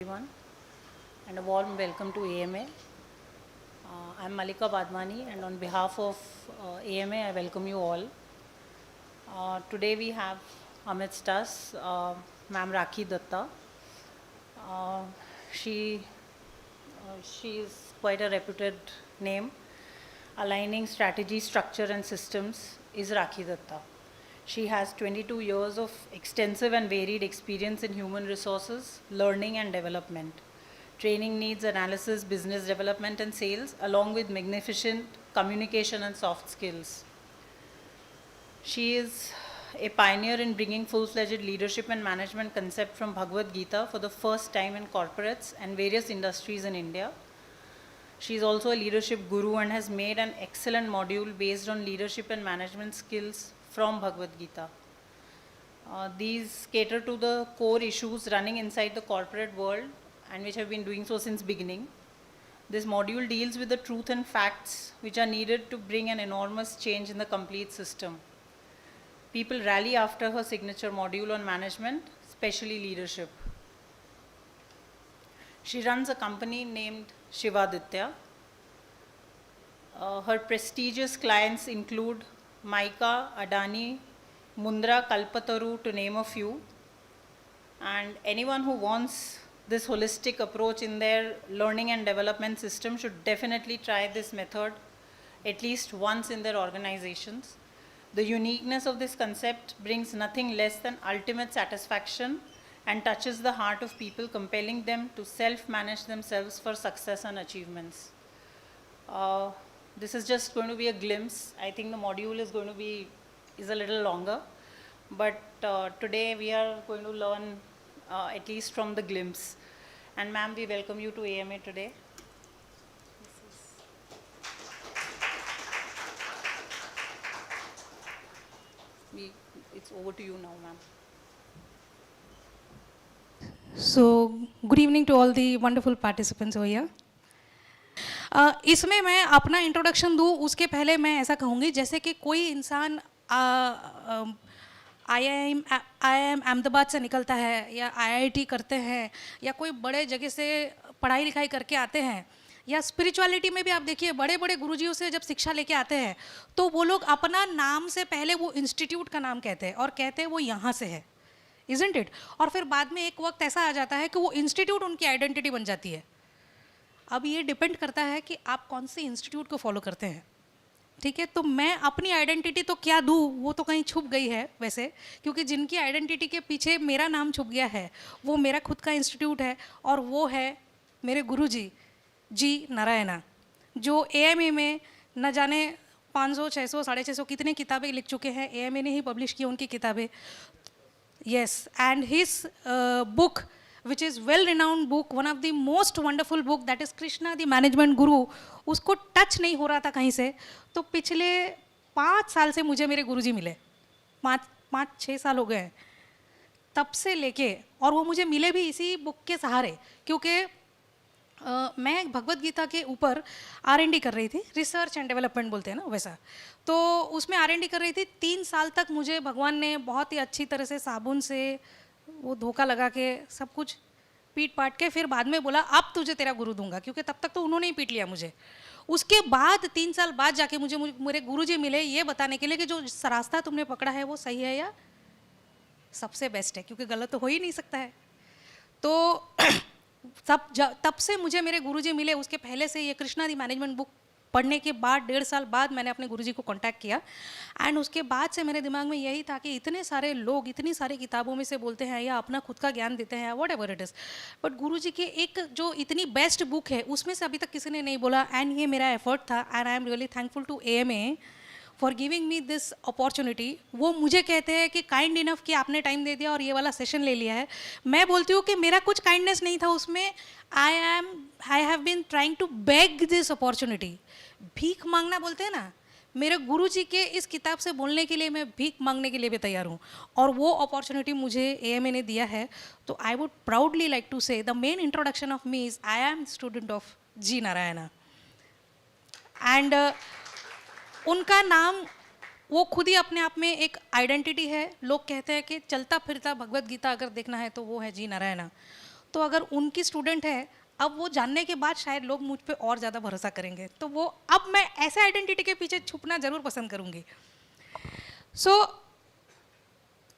everyone, and a warm welcome to AMA. I'm Malika Badmani, and on behalf of AMA, I welcome you all. Today we have amidst us Ma'am Rakhi Datta. Uh, she she is quite a reputed name. Aligning strategy, structure, and systems is Rakhi Datta. She has 22 years of extensive and varied experience in human resources, learning, and development, training needs analysis, business development, and sales, along with magnificent communication and soft skills. She is a pioneer in bringing full-fledged leadership and management concept from Bhagavad Gita for the first time in corporates and various industries in India. She is also a leadership guru and has made an excellent module based on leadership and management skills from Bhagavad Gita. These cater to the core issues running inside the corporate world and which have been doing so since beginning. This module deals with the truth and facts which are needed to bring an enormous change in the complete system. People rally after her signature module on management, especially leadership. She runs a company named Shivaditya. Her prestigious clients include Mica, Adani, Mundra, Kalpataru, to name a few. And anyone who wants this holistic approach in their learning and development system should definitely try this method at least once in their organizations. The uniqueness of this concept brings nothing less than ultimate satisfaction and touches the heart of people, compelling them to self-manage themselves for success and achievements. This is just going to be a glimpse. I think the module is a little longer, but today we are going to learn at least from the glimpse. And ma'am, we welcome you to AMA today. It's over to you now, ma'am. So, good evening to all the wonderful participants over here. इसमें मैं अपना introduction दूँ उसके पहले मैं ऐसा कहूँगी जैसे कि कोई इंसान IIM अहमदाबाद से निकलता है या IIT करते हैं या कोई बड़े जगह से पढ़ाई लिखाई करके आते हैं या स्पिरिचुअलिटी में भी आप देखिए बड़े बड़े गुरुजियों से जब शिक्षा लेके आते हैं तो वो लोग अपना नाम से पहले वो इंस्टीट्यूट का नाम कहते हैं और कहते हैं वो यहाँ से है, इजंट इट? और फिर बाद में एक वक्त ऐसा आ जाता है कि वो इंस्टीट्यूट उनकी आइडेंटिटी बन जाती है. अब ये डिपेंड करता है कि आप कौन से इंस्टीट्यूट को फॉलो करते हैं. ठीक है, तो मैं अपनी आइडेंटिटी तो क्या दूँ, वो तो कहीं छुप गई है वैसे, क्योंकि जिनकी आइडेंटिटी के पीछे मेरा नाम छुप गया है वो मेरा खुद का इंस्टीट्यूट है और वो है मेरे गुरुजी जी नारायणा, जो AMA में न जाने 500, 600, 650 कितने किताबें लिख चुके हैं. AMA ने ही पब्लिश की उनकी किताबें. Yes, and his book, which is well-renowned book, one of the most wonderful book, that is Krishna the Management Guru, उसको टच नहीं हो रहा था कहीं से. तो पिछले 5 साल से मुझे मेरे गुरुजी मिले, 5-6 साल हो गए हैं तब से लेके, और वो मुझे मिले भी इसी बुक के सहारे, क्योंकि मैं भगवत गीता के ऊपर R&D कर रही थी, रिसर्च एंड डेवलपमेंट बोलते हैं ना वैसा. तो उसमें R&D कर रही थी. 3 साल तक मुझे भगवान ने बहुत ही अच्छी तरह से साबुन से वो धोखा लगा के सब कुछ पीट पाट के फिर बाद में बोला अब तुझे तेरा गुरु दूंगा, क्योंकि तब तक तो उन्होंने ही पीट लिया मुझे. उसके बाद 3 साल बाद जाके मुझे मेरे गुरुजी मिले ये बताने के लिए कि जो रास्ता तुमने पकड़ा है वो सही है या सबसे बेस्ट है, क्योंकि गलत तो हो ही नहीं सकता है. तो तब से मुझे मेरे गुरुजी मिले. उसके पहले से ये कृष्णा दी मैनेजमेंट बुक पढ़ने के बाद 1.5 साल बाद मैंने अपने गुरुजी को कांटेक्ट किया. एंड उसके बाद से मेरे दिमाग में यही था कि इतने सारे लोग इतनी सारी किताबों में से बोलते हैं या अपना खुद का ज्ञान देते हैं, whatever it is, but गुरुजी की एक जो इतनी बेस्ट बुक है उसमें से अभी तक किसी ने नहीं बोला. एंड ये मेरा एफर्ट था and I am really thankful to AMA for giving me this opportunity. वो मुझे कहते हैं कि काइंड इनफ कि आपने टाइम दे दिया और ये वाला सेशन ले लिया है. मैं बोलती हूँ कि मेरा कुछ काइंडनेस नहीं था उसमें. I have been trying to beg this opportunity. भीख मांगना बोलते हैं ना, मेरे गुरुजी के इस किताब से बोलने के लिए मैं भीख मांगने के लिए भी तैयार हूँ, और वो अपॉर्चुनिटी मुझे AMA ने दिया है. तो I would proudly like to say the main introduction of me is I am student of G Narayana. And उनका नाम वो खुद ही अपने आप में एक आइडेंटिटी है. लोग कहते हैं कि चलता फिरता भगवत गीता अगर देखना है तो वो है जी नारायणा. तो अगर उनकी स्टूडेंट है, अब वो जानने के बाद शायद लोग मुझ पे और ज़्यादा भरोसा करेंगे, तो वो अब मैं ऐसे आइडेंटिटी के पीछे छुपना ज़रूर पसंद करूँगी। सो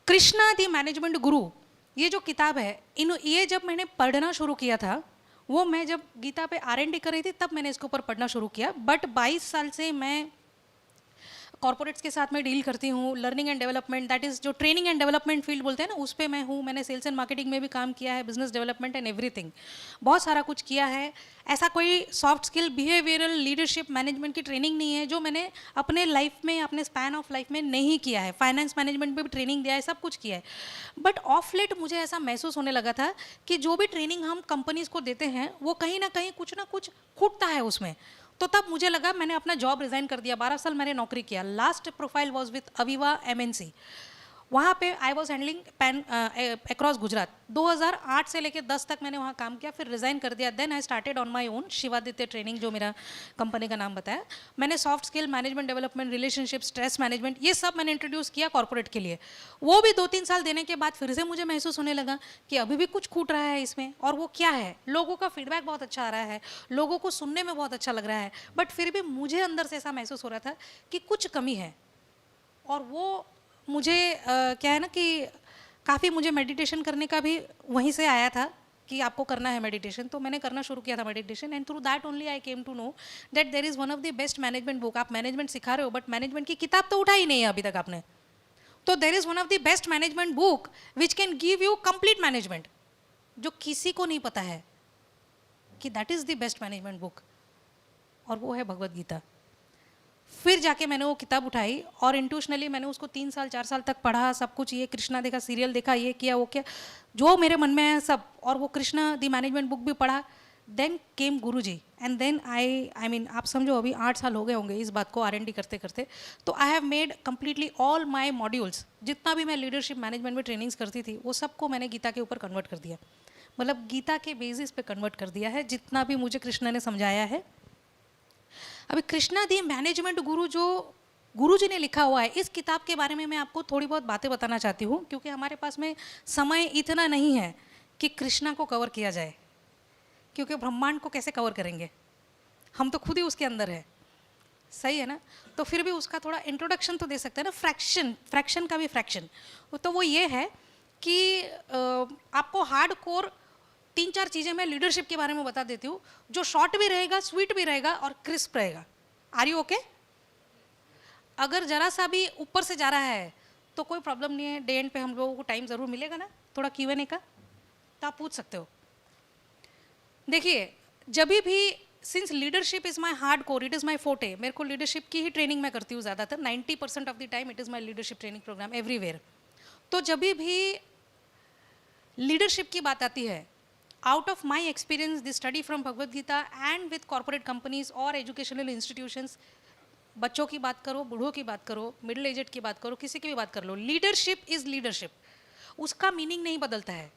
कृष्णा द मैनेजमेंट गुरु, ये जो किताब है, ये जब मैंने पढ़ना शुरू किया था, वो मैं जब गीता पे R&D कर रही थी तब मैंने इसके ऊपर पढ़ना शुरू किया। बट 22 साल से मैं कॉर्पोरेट्स के साथ में डील करती हूँ, learning and development, that is जो ट्रेनिंग एंड डेवलपमेंट फील्ड बोलते हैं ना, उस पर मैं हूँ। मैंने सेल्स एंड मार्केटिंग में भी काम किया है, बिजनेस डेवलपमेंट एंड एवरीथिंग, बहुत सारा कुछ किया है। ऐसा कोई soft skill, behavioural, leadership, management की ट्रेनिंग नहीं है जो मैंने अपने लाइफ में, अपने स्पैन ऑफ लाइफ में नहीं किया है। फाइनेंस मैनेजमेंट में भी ट्रेनिंग दिया है, सब कुछ किया है। बट ऑफ लेट मुझे ऐसा महसूस होने लगा था कि जो भी ट्रेनिंग हम कंपनीज को देते हैं वो कहीं ना कुछ खूटता है उसमें। तो तब मुझे लगा, मैंने अपना जॉब रिज़ाइन कर दिया। 12 साल मैंने नौकरी किया। Last profile was with Aviva MNC। वहाँ पे I was handling pan across Gujarat. 2008 से लेकर 10 तक मैंने वहाँ काम किया, फिर रिज़ाइन कर दिया। Then I started on my own Shivaditya training, जो मेरा कंपनी का नाम बताया। मैंने soft skill, management development, relationship, stress management, ये सब मैंने इंट्रोड्यूस किया कॉर्पोरेट के लिए। वो भी 2-3 साल देने के बाद फिर से मुझे महसूस होने लगा कि अभी भी कुछ छूट रहा है इसमें। और वो क्या है? लोगों का फीडबैक बहुत अच्छा आ रहा है, लोगों को सुनने में बहुत अच्छा लग रहा है, बट फिर भी मुझे अंदर से ऐसा महसूस हो रहा था कि कुछ कमी है। और वो मुझे क्या है ना कि काफ़ी मुझे मेडिटेशन करने का भी वहीं से आया था कि आपको करना है मेडिटेशन। तो मैंने करना शुरू किया था meditation, and through that only I came to know that there is one of the best management book. आप मैनेजमेंट सिखा रहे हो बट मैनेजमेंट की किताब तो उठा ही नहीं है अभी तक आपने। तो there is one of the best management book which can give you complete management, जो किसी को नहीं पता है कि that is the best management book, और वो है भगवद गीता। फिर जाके मैंने वो किताब उठाई और इंट्यूशनली मैंने उसको 3 साल 4 साल तक पढ़ा, सब कुछ, ये कृष्णा देखा, सीरियल देखा, ये किया वो किया, जो मेरे मन में है सब, और वो कृष्णा द मैनेजमेंट बुक भी पढ़ा। Then came Guruji, and then I mean आप समझो अभी 8 साल हो गए होंगे इस बात को R&D करते करते। तो I have made completely all my modules, जितना भी मैं लीडरशिप मैनेजमेंट में ट्रेनिंग्स करती थी वो सबको मैंने गीता के ऊपर कन्वर्ट कर दिया। मतलब गीता के बेसिस पे कन्वर्ट कर दिया है, जितना भी मुझे कृष्णा ने समझाया है। अभी कृष्णा दी मैनेजमेंट गुरु, जो गुरुजी ने लिखा हुआ है, इस किताब के बारे में मैं आपको थोड़ी बहुत बातें बताना चाहती हूँ, क्योंकि हमारे पास में समय इतना नहीं है कि कृष्णा को कवर किया जाए, क्योंकि ब्रह्मांड को कैसे कवर करेंगे, हम तो खुद ही उसके अंदर है, सही है ना। तो फिर भी उसका थोड़ा इंट्रोडक्शन तो दे सकते हैं ना, फ्रैक्शन का भी फ्रैक्शन। तो वो ये है कि आपको हार्ड कोर 3-4 चीज़ें मैं लीडरशिप के बारे में बता देती हूँ, जो शॉर्ट भी रहेगा, स्वीट भी रहेगा और क्रिस्प रहेगा। Are you okay? अगर जरा सा भी ऊपर से जा रहा है तो कोई प्रॉब्लम नहीं है, डे एंड पे हम लोगों को टाइम ज़रूर मिलेगा ना थोड़ा Q&A का, तो आप पूछ सकते हो। देखिए, जब भी since leadership is my hard core, it is माई फोटे, मेरे को लीडरशिप की ही ट्रेनिंग मैं करती हूँ ज़्यादातर, 90% of the time it is my leadership training programme everywhere. तो जब भी लीडरशिप की बात आती है, out of my experience, the study from Bhagavad Gita and with corporate companies or educational institutions, बच्चों की बात करो, बूढ़ों की बात करो, मिडिल एजेड की बात करो, किसी की भी बात कर लो, लीडरशिप इज लीडरशिप। उसका मीनिंग नहीं बदलता है।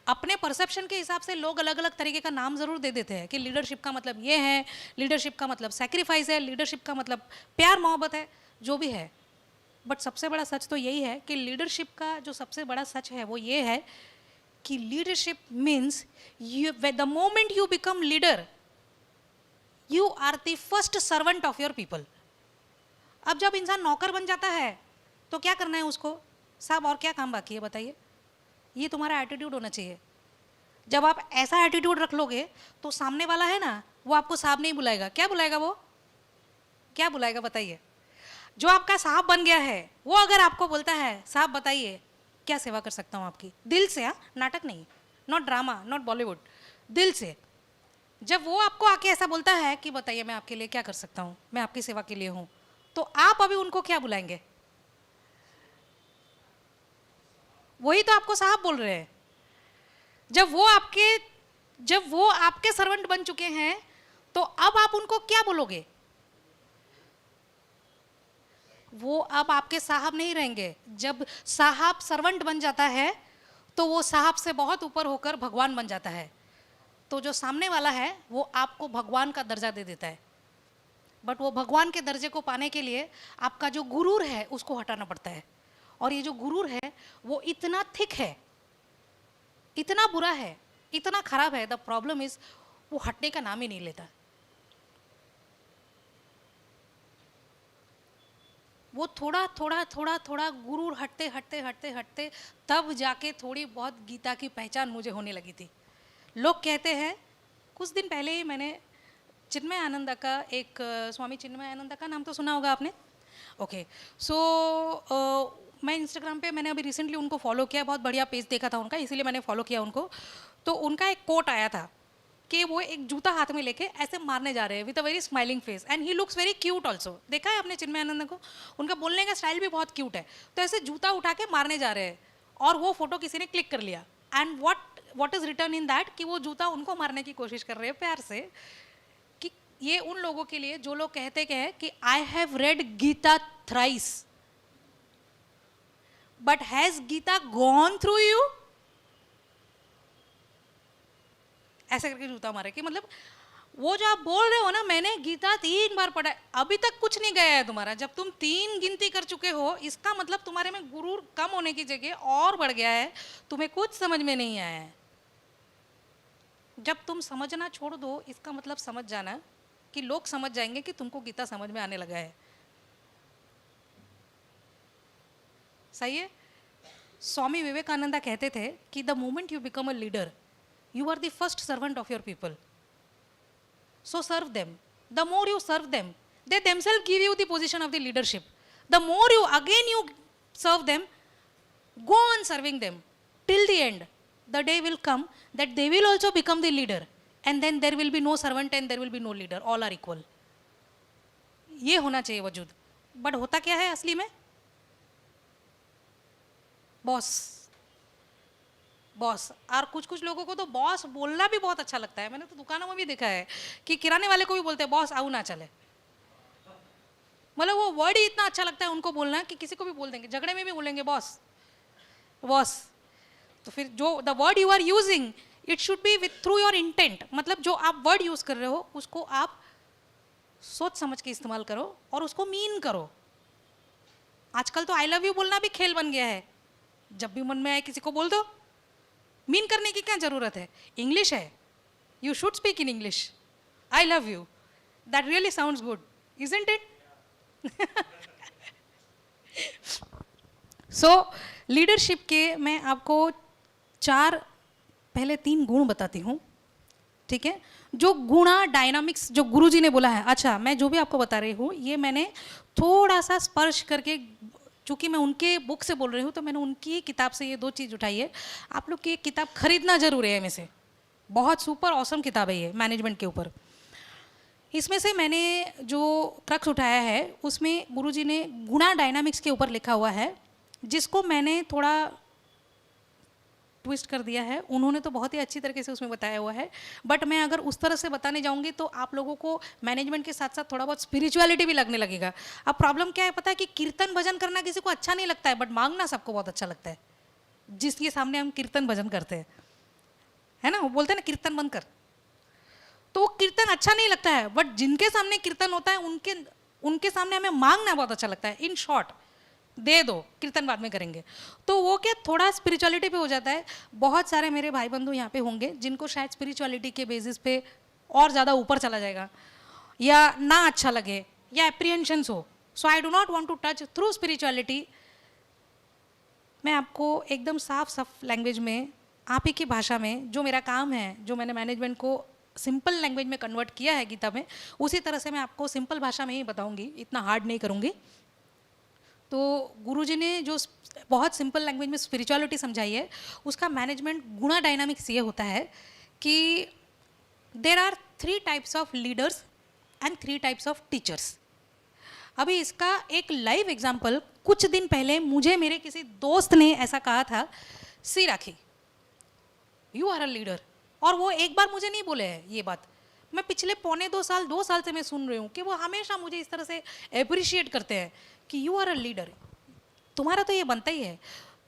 अपने परसेप्शन के हिसाब से लोग अलग अलग तरीके का नाम जरूर दे देते हैं कि लीडरशिप का मतलब ये है, लीडरशिप का मतलब सैक्रिफाइस है, लीडरशिप का मतलब प्यार मोहब्बत है, जो भी है। बट सबसे बड़ा सच तो यही है कि लीडरशिप का जो सबसे बड़ा सच है वो ये है कि leadership means the moment you become leader, you are the first servant of your people. अब जब इंसान नौकर बन जाता है तो क्या करना है उसको? साहब और क्या काम बाकी है बताइए? ये तुम्हारा एटीट्यूड होना चाहिए। जब आप ऐसा एटीट्यूड रख लोगे तो सामने वाला है ना, वो आपको साहब नहीं बुलाएगा। क्या बुलाएगा? वो क्या बुलाएगा बताइए? जो आपका साहब बन गया है वो अगर आपको बोलता है साहब बताइए क्या सेवा कर सकता हूँ आपकी, दिल से, हाँ, नाटक नहीं, नॉट ड्रामा, नॉट बॉलीवुड, दिल से। जब वो आपको आके ऐसा बोलता है कि बताइए मैं आपके लिए क्या कर सकता हूँ, मैं आपकी सेवा के लिए हूँ, तो आप अभी उनको क्या बुलाएंगे? वही तो आपको साहब बोल रहे हैं। जब वो आपके सर्वेंट बन चुके हैं तो अब आप उनको क्या बोलोगे? वो अब आपके साहब नहीं रहेंगे। जब साहब सर्वेंट बन जाता है तो वो साहब से बहुत ऊपर होकर भगवान बन जाता है। तो जो सामने वाला है वो आपको भगवान का दर्जा दे देता है। बट वो भगवान के दर्जे को पाने के लिए आपका जो गुरूर है उसको हटाना पड़ता है। और ये जो गुरूर है वो इतना थिक है इतना बुरा है, इतना खराब है। द प्रॉब्लम इज वो हटने का नाम ही नहीं लेता। वो थोड़ा थोड़ा थोड़ा थोड़ा गुरूर हटते हटते हटते हटते तब जाके थोड़ी बहुत गीता की पहचान मुझे होने लगी थी। लोग कहते हैं, कुछ दिन पहले ही मैंने चिन्मय आनंद का एक स्वामी चिन्मय आनंद का नाम तो सुना होगा आपने। ओके, सो मैं इंस्टाग्राम पे मैंने अभी रिसेंटली उनको फॉलो किया, बहुत बढ़िया पेज देखा था उनका, इसीलिए मैंने फॉलो किया उनको। तो उनका एक कोट आया था कि वो एक जूता हाथ में लेके ऐसे मारने जा रहे हैं with a very smiling face and he looks very cute also. देखा है आपने चिन्मय आनंद को? उनका बोलने का स्टाइल भी बहुत क्यूट है। तो ऐसे जूता उठा के मारने जा रहे हैं और वो फोटो किसी ने क्लिक कर लिया and what is return in that कि वो जूता उनको मारने की कोशिश कर रहे हैं प्यार से। कि ये उन लोगों के लिए जो लोग कहते हैं कि I have read Gita thrice but has Gita gone through you, ऐसे करके जूता मारे। कि मतलब वो जो आप बोल रहे हो ना, मैंने गीता 3 बार पढ़ा है, अभी तक कुछ नहीं गया है तुम्हारा। जब तुम 3 गिनती कर चुके हो, इसका मतलब तुम्हारे में गुरूर कम होने की जगह और बढ़ गया है, तुम्हें कुछ समझ में नहीं आया है। जब तुम समझना छोड़ दो, इसका मतलब समझ जाना कि लोग समझ जाएंगे कि तुमको गीता समझ में आने लगा है। सही है? स्वामी विवेकानंद कहते थे कि the moment you become a leader, you are the first servant of your people, so serve them. The more you serve them, they themselves give you the position of the leadership. The more you again you serve them, go on serving them till the end. The day will come that they will also become the leader, and then there will be no servant and there will be no leader, all are equal. ये होना चाहिए वजूद। But होता क्या है असली में? Boss boss. और कुछ कुछ लोगों को तो बॉस बोलना भी बहुत अच्छा लगता है। मैंने तो दुकानों में भी देखा है कि किराने वाले को भी बोलते हैं बॉस आऊ ना चले। मतलब वो वर्ड ही इतना अच्छा लगता है उनको बोलना कि किसी को भी बोल देंगे, झगड़े में भी बोलेंगे बॉस बॉस। तो फिर जो the word you are using, it should be with through your intent. मतलब जो आप वर्ड यूज कर रहे हो उसको आप सोच समझ के इस्तेमाल करो और उसको मीन करो। आजकल तो आई लव यू बोलना भी खेल बन गया है। जब भी मन में आए किसी को बोल दो। मीन करने की क्या जरूरत है? इंग्लिश है, you should speak in English. I love you, that really sounds good, isn't it? So leadership के मैं आपको 4 पहले 3 गुण बताती हूँ, ठीक है? जो गुणा डायनामिक्स जो गुरुजी ने बोला है। अच्छा, मैं जो भी आपको बता रही हूँ ये मैंने थोड़ा सा स्पर्श करके, चूँकि मैं उनके बुक से बोल रही हूँ तो मैंने उनकी किताब से ये 2 चीज़ उठाई है। आप लोग की एक किताब खरीदना जरूर है में से, बहुत सुपर ऑसम किताब है ये मैनेजमेंट के ऊपर। इसमें से मैंने जो क्रक्स उठाया है उसमें गुरुजी ने गुणा डायनामिक्स के ऊपर लिखा हुआ है, जिसको मैंने थोड़ा ट्विस्ट कर दिया है। उन्होंने तो बहुत ही अच्छी तरीके से उसमें बताया हुआ है, बट मैं अगर उस तरह से बताने जाऊंगी तो आप लोगों को मैनेजमेंट के साथ साथ थोड़ा बहुत स्पिरिचुअलिटी भी लगने लगेगा। अब प्रॉब्लम क्या है पता है कि कीर्तन भजन करना किसी को अच्छा नहीं लगता है, बट मांगना सबको बहुत अच्छा लगता है। जिसके सामने हम कीर्तन भजन करते हैं, है ना, वो बोलते हैं ना कीर्तन बंद कर, तो वो कीर्तन अच्छा नहीं लगता है। बट जिनके सामने कीर्तन होता है उनके सामने हमें मांगना बहुत अच्छा लगता है। इन शॉर्ट, दे दो, कीर्तन बाद में करेंगे। तो वो क्या थोड़ा स्पिरिचुअलिटी पे हो जाता है। बहुत सारे मेरे भाई बंधु यहाँ पे होंगे जिनको शायद स्पिरिचुअलिटी के बेसिस पे और ज़्यादा ऊपर चला जाएगा या ना अच्छा लगे या एप्रीहेंशंस हो। So I do not want to touch through spirituality. मैं आपको एकदम साफ लैंग्वेज में, आप ही की भाषा में, जो मेरा काम है, जो मैंने मैनेजमेंट को सिंपल लैंग्वेज में कन्वर्ट किया है गीता में, उसी तरह से मैं आपको सिंपल भाषा में ही बताऊंगी, इतना हार्ड नहीं करूंगी। तो गुरुजी ने जो बहुत सिंपल लैंग्वेज में स्पिरिचुअलिटी समझाई है, उसका मैनेजमेंट गुणा डायनामिक्स ये होता है कि there are 3 types of leaders and 3 types of teachers. अभी इसका एक लाइव एग्जाम्पल कुछ दिन पहले मुझे मेरे किसी दोस्त ने ऐसा कहा था, सी राखी यू आर अ लीडर। और वो एक बार मुझे नहीं बोले है ये बात, मैं पिछले 2 साल से मैं सुन रही हूँ कि वो हमेशा मुझे इस तरह से अप्रिशिएट करते हैं कि यू आर अ लीडर, तुम्हारा तो ये बनता ही है,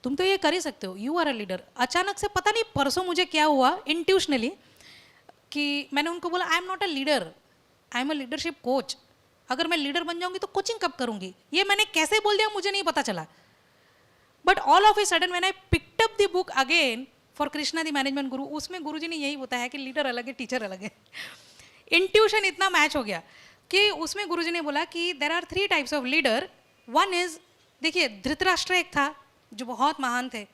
तुम तो ये कर ही सकते हो, यू आर अ लीडर। अचानक से पता नहीं परसों मुझे क्या हुआ इंट्यूशनली कि मैंने उनको बोला I am not a leader, I am a leadership coach. अगर मैं लीडर बन जाऊंगी तो कोचिंग कब करूंगी? ये मैंने कैसे बोल दिया मुझे नहीं पता चला। But all of a sudden when I picked up the book again, for Krishna the management गुरु, उसमें गुरुजी ने यही बताया कि लीडर अलग है, टीचर अलग है। इंट्यूशन इतना मैच हो गया कि उसमें गुरुजी ने बोला कि there are 3 types of leader. One is, देखिए धृतराष्ट्र एक था जो बहुत महान थे,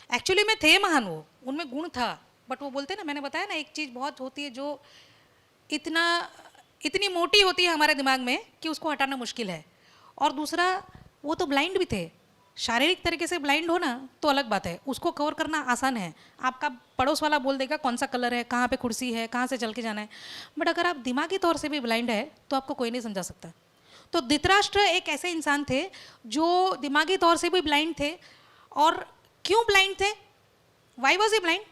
एक्चुअली में थे महान, वो उनमें गुण था, बट वो बोलते ना, मैंने बताया ना एक चीज़ बहुत होती है जो इतनी मोटी होती है हमारे दिमाग में कि उसको हटाना मुश्किल है। और दूसरा, वो तो ब्लाइंड भी थे, शारीरिक तरीके से ब्लाइंड हो ना तो अलग बात है, उसको कवर करना आसान है, आपका पड़ोस वाला बोल देगा कौन सा कलर है, कहाँ पे कुर्सी है, कहाँ से चल के जाना है। बट अगर आप दिमागी तौर से भी ब्लाइंड है तो आपको कोई नहीं समझा सकता। तो धृतराष्ट्र एक ऐसे इंसान थे जो दिमागी तौर से भी ब्लाइंड थे। और क्यों ब्लाइंड थे? Why was he blind?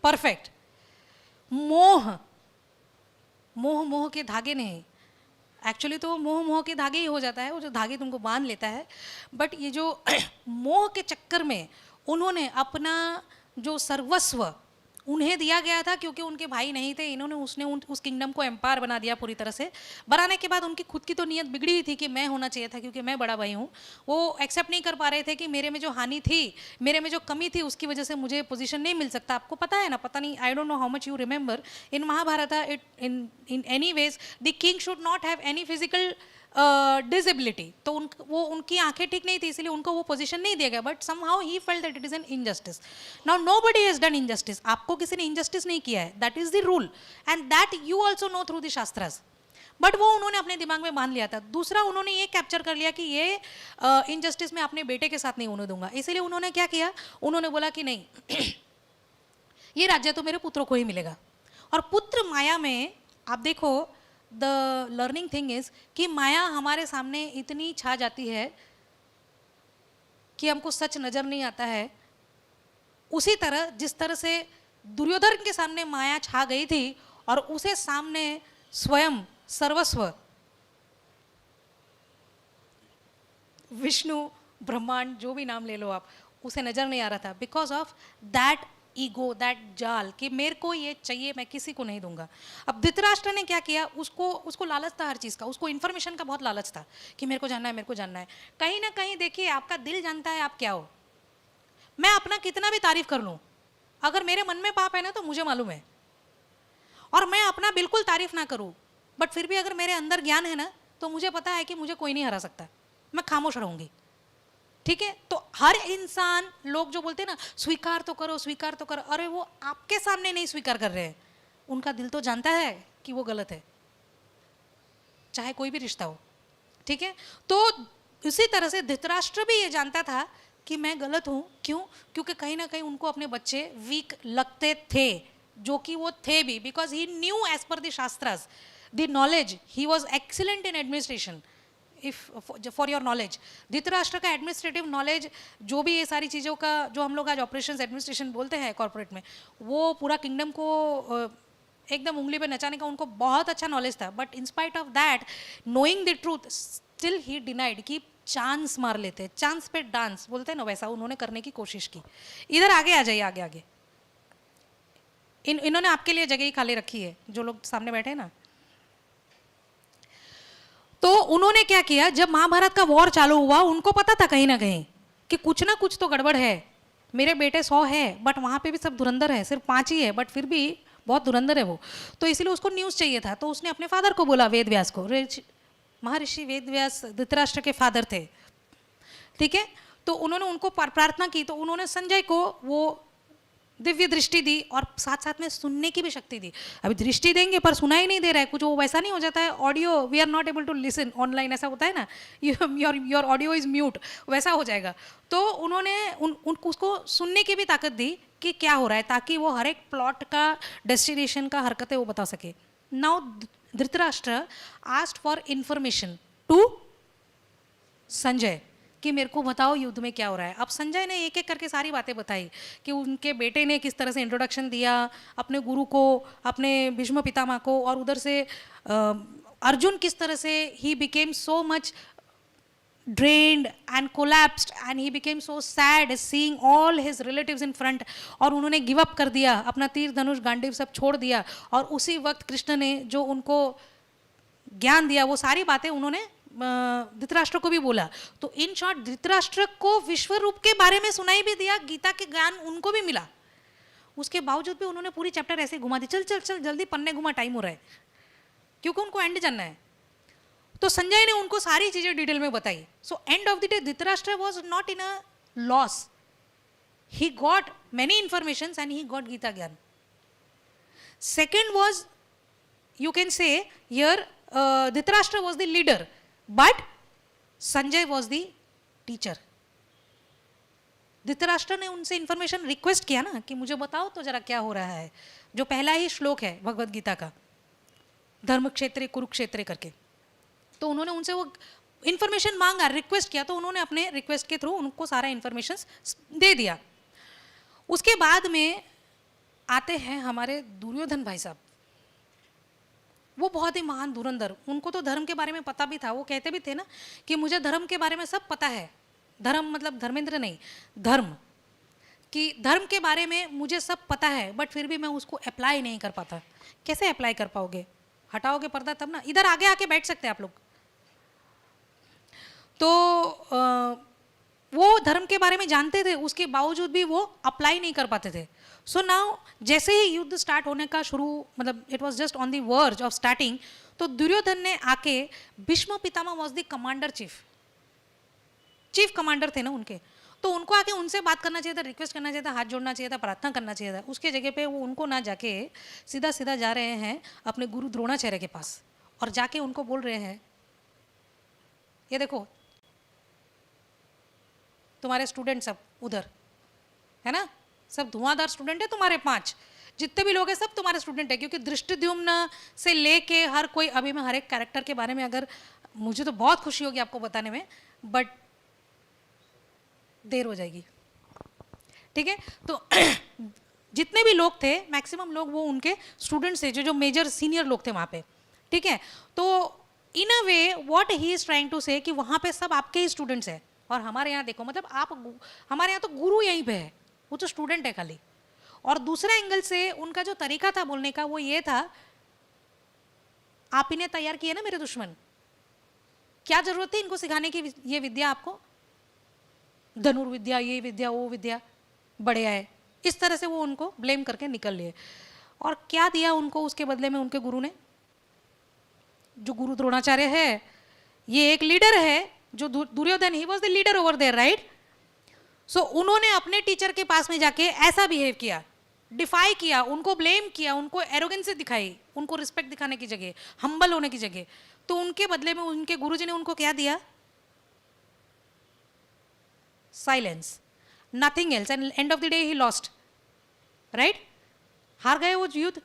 Perfect. मोह, मोह मोह के धागे नहीं, एक्चुअली तो मोह के धागे ही हो जाता है, वो जो धागे तुमको बांध लेता है। बट ये जो मोह के चक्कर में उन्होंने अपना जो सर्वस्व उन्हें दिया गया था, क्योंकि उनके भाई नहीं थे, इन्होंने उस किंगडम को एम्पायर बना दिया पूरी तरह से। बनाने के बाद उनकी खुद की तो नीयत बिगड़ी ही थी कि मैं होना चाहिए था क्योंकि मैं बड़ा भाई हूँ। वो एक्सेप्ट नहीं कर पा रहे थे कि मेरे में जो हानि थी, मेरे में जो कमी थी, उसकी वजह से मुझे पोजीशन नहीं मिल सकता। आपको पता है ना, पता नहीं, I don't know how much you remember in Mahabharata, in any ways the king should not have any physical disability. तो वो उनकी आंखें ठीक नहीं थी, इसलिए उनको वो पोजीशन नहीं दिया गया। But somehow he felt that it is an injustice. Now nobody has done injustice, आपको किसी ने इनजस्टिस नहीं किया है, that is the rule and that you also know through the shastras. But वो उन्होंने अपने दिमाग में बांध लिया था। दूसरा, उन्होंने ये कैप्चर कर लिया कि ये इनजस्टिस मैं अपने बेटे के साथ नहीं होने दूंगा, इसीलिए उन्होंने क्या किया, उन्होंने बोला कि नहीं ये राज्य तो मेरे पुत्रों को ही मिलेगा। और पुत्र माया में आप देखो, द लर्निंग थिंग इज कि माया हमारे सामने इतनी छा जाती है कि हमको सच नजर नहीं आता है। उसी तरह जिस तरह से दुर्योधन के सामने माया छा गई थी और उसे सामने स्वयं सर्वस्व विष्णु, ब्रह्मांड, जो भी नाम ले लो आप, उसे नजर नहीं आ रहा था because of that ego, that जाल कि मेरे को ये चाहिए, मैं किसी को नहीं दूंगा। अब धृतराष्ट्र ने क्या किया, उसको लालच था हर चीज़ का, उसको इन्फॉर्मेशन का बहुत लालच था कि मेरे को जानना है, मेरे को जानना है। कहीं ना कहीं देखिए, आपका दिल जानता है आप क्या हो। मैं अपना कितना भी तारीफ कर लूँ, अगर मेरे मन में पाप है ना तो मुझे मालूम है। और मैं अपना बिल्कुल तारीफ ना करूँ, बट फिर भी अगर मेरे अंदर ज्ञान है ना तो मुझे पता है कि मुझे कोई नहीं हरा सकता, मैं खामोश रहूँगी। ठीक है, तो हर इंसान, लोग जो बोलते हैं ना स्वीकार तो करो, स्वीकार तो करो, अरे वो आपके सामने नहीं स्वीकार कर रहे हैं, उनका दिल तो जानता है कि वो गलत है, चाहे कोई भी रिश्ता हो। ठीक है, तो इसी तरह से धृतराष्ट्र भी ये जानता था कि मैं गलत हूँ। क्यों? क्योंकि कहीं ना कहीं उनको अपने बच्चे वीक लगते थे, जो कि वो थे भी, because he knew as per the shastras the knowledge, he was excellent in administration. If for your knowledge, Dhritarashtra का एडमिनिस्ट्रेटिव नॉलेज, जो भी ये सारी चीज़ों का जो हम लोग आज ऑपरेशंस एडमिनिस्ट्रेशन बोलते हैं कॉर्पोरेट में, वो पूरा किंगडम को एकदम उंगली पे नचाने का उनको बहुत अच्छा नॉलेज था। But in spite of that, knowing the truth, still he denied कि चांस मार लेते, चांस पे डांस बोलते हैं ना, वैसा उन्होंने करने की कोशिश की। इधर आगे आ जाइए, आगे आगे। इन्होंने आपके लिए जगह ही खाली रखी है, जो लोग सामने बैठे हैं ना। तो उन्होंने क्या किया, जब महाभारत का वॉर चालू हुआ, उनको पता था कहीं ना कहीं कि कुछ ना कुछ तो गड़बड़ है। मेरे बेटे 100 है बट वहाँ पे भी सब धुरंधर है, सिर्फ 5 ही है बट फिर भी बहुत धुरंधर है वो। तो इसीलिए उसको न्यूज़ चाहिए था। तो उसने अपने फादर को बोला, वेद व्यास को। महर्षि वेद व्यास धृतराष्ट्र के फादर थे। ठीक है, तो उन्होंने उनको प्रार्थना की, तो उन्होंने संजय को वो दिव्य दृष्टि दी और साथ साथ में सुनने की भी शक्ति दी। अभी दृष्टि देंगे पर सुनाई नहीं दे रहा है, कुछ वो वैसा नहीं हो जाता है audio, we are not able to listen online, ऐसा होता है ना, योर ऑडियो इज म्यूट, वैसा हो जाएगा। तो उन्होंने उसको सुनने की भी ताकत दी कि क्या हो रहा है, ताकि वो हर एक प्लॉट का, डेस्टिनेशन का, हरकतें वो बता सके। Now Dhritarashtra asked for information to Sanjay कि मेरे को बताओ युद्ध में क्या हो रहा है। अब संजय ने एक एक करके सारी बातें बताई कि उनके बेटे ने किस तरह से इंट्रोडक्शन दिया अपने गुरु को, अपने भीष्म पितामह को, और उधर से अर्जुन किस तरह से he became so much drained and collapsed and he became so sad seeing all his relatives in front, और उन्होंने गिव अप कर दिया, अपना तीर धनुष गांडीव सब छोड़ दिया। और उसी वक्त कृष्ण ने जो उनको ज्ञान दिया वो सारी बातें उन्होंने धृतराष्ट्र को भी बोला। तो इन शॉर्ट धृतराष्ट्र को विश्व रूप के बारे में सुनाई भी दिया, गीता के ज्ञान उनको भी मिला। उसके बावजूद भी उन्होंने पूरी चैप्टर ऐसे घुमा दी, चल चल चल जल्दी पन्ने घुमा, टाइम हो रहा है, क्योंकि उनको एंड जानना है। तो संजय ने उनको सारी चीजें डिटेल में बताई। So and of the day Dhritarashtra was not in a loss, he got many informations and he got Gita Gyan. Second was, you can say here, Dhritarashtra was the leader, but Sanjay was the teacher. Dhritarashtra ने उनसे information request किया ना कि मुझे बताओ तो जरा क्या हो रहा है, जो पहला ही श्लोक है भगवत गीता का, धर्म क्षेत्रे कुरुक्षेत्रे करके। तो उन्होंने उनसे वो इंफॉर्मेशन मांगा, रिक्वेस्ट किया, तो उन्होंने अपने रिक्वेस्ट के थ्रू उनको सारा इंफॉर्मेशन दे दिया। उसके बाद में आते हैं हमारे दुर्योधन भाई साहब। वो बहुत ही महान धुरंधर, उनको तो धर्म के बारे में पता भी था। वो कहते भी थे ना कि मुझे धर्म के बारे में सब पता है। धर्म मतलब धर्मेंद्र नहीं, धर्म, कि धर्म के बारे में मुझे सब पता है, बट फिर भी मैं उसको अप्लाई नहीं कर पाता। कैसे अप्लाई कर पाओगे? हटाओगे पर्दा तब ना। इधर आगे आके बैठ सकते हैं आप लोग। तो वो धर्म के बारे में जानते थे, उसके बावजूद भी वो अप्लाई नहीं कर पाते थे। सो नाउ जैसे ही युद्ध स्टार्ट होने का शुरू, मतलब it was just on the verge of starting, तो दुर्योधन ने आके, Bhishma Pitamah was the commander, chief commander थे ना उनके, तो उनको आके उनसे बात करना चाहिए था, रिक्वेस्ट करना चाहिए था, हाथ जोड़ना चाहिए था, प्रार्थना करना चाहिए था। उसके जगह पे वो उनको ना जाके सीधा सीधा जा रहे हैं अपने गुरु द्रोणाचार्य के पास, और जाके उनको बोल रहे हैं, ये देखो तुम्हारे स्टूडेंट सब उधर है ना, सब धुआंधार स्टूडेंट है तुम्हारे, 5 जितने भी लोग हैं सब तुम्हारे स्टूडेंट है। क्योंकि दृष्टिद्युम्न से लेके हर कोई, अभी मैं हर एक कैरेक्टर के बारे में, अगर मुझे तो बहुत खुशी होगी आपको बताने में, बट देर हो जाएगी, ठीक है। तो जितने भी लोग थे, मैक्सिमम लोग वो उनके स्टूडेंट्स थे, जो मेजर सीनियर लोग थे वहाँ पे, ठीक है। तो in a way what he is trying to say कि वहाँ पे सब आपके ही स्टूडेंट्स हैं, और हमारे यहाँ देखो, मतलब आप, हमारे यहाँ तो गुरु यहीं पे है, वो तो स्टूडेंट है खाली। और दूसरा एंगल से उनका जो तरीका था बोलने का, वो ये था, आप इन्हें तैयार किए ना मेरे दुश्मन, क्या जरूरत है इनको सिखाने की, ये विद्या आपको, धनुर्विद्या, ये विद्या, वो विद्या, बढ़िया है। इस तरह से वो उनको ब्लेम करके निकल लिए। और क्या दिया उनको उसके बदले में उनके गुरु ने? जो गुरु द्रोणाचार्य है, ये एक लीडर है, जो Duryodhan, he was the leader over there, right. So उन्होंने अपने टीचर के पास में जाके ऐसा बिहेव किया, डिफाई किया, उनको ब्लेम किया, उनको एरोगेंसी दिखाई, उनको रिस्पेक्ट दिखाने की जगह, हम्बल होने की जगह। तो उनके बदले में उनके गुरुजी ने उनको क्या दिया? Silence, nothing else, and and of the day he lost, right, हार गए वो युद्ध।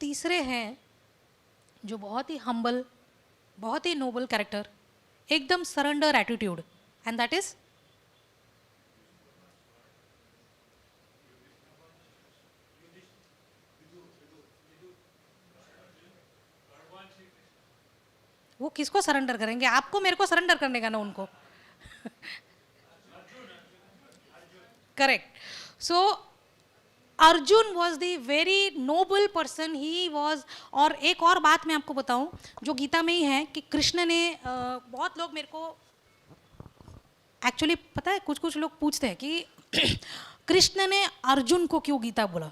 तीसरे हैं जो बहुत ही हम्बल, बहुत ही नोबल कैरेक्टर, एकदम surrender attitude, and that is वो किसको सरेंडर करेंगे? आपको मेरे को सरेंडर करने का ना उनको। Correct. So Arjun was the very noble person, he was. और एक और बात मैं आपको बताऊं जो गीता में ही है, कि कृष्ण ने, बहुत लोग मेरे को एक्चुअली पता है, कुछ कुछ लोग पूछते हैं कि कृष्ण ने अर्जुन को क्यों गीता बोला।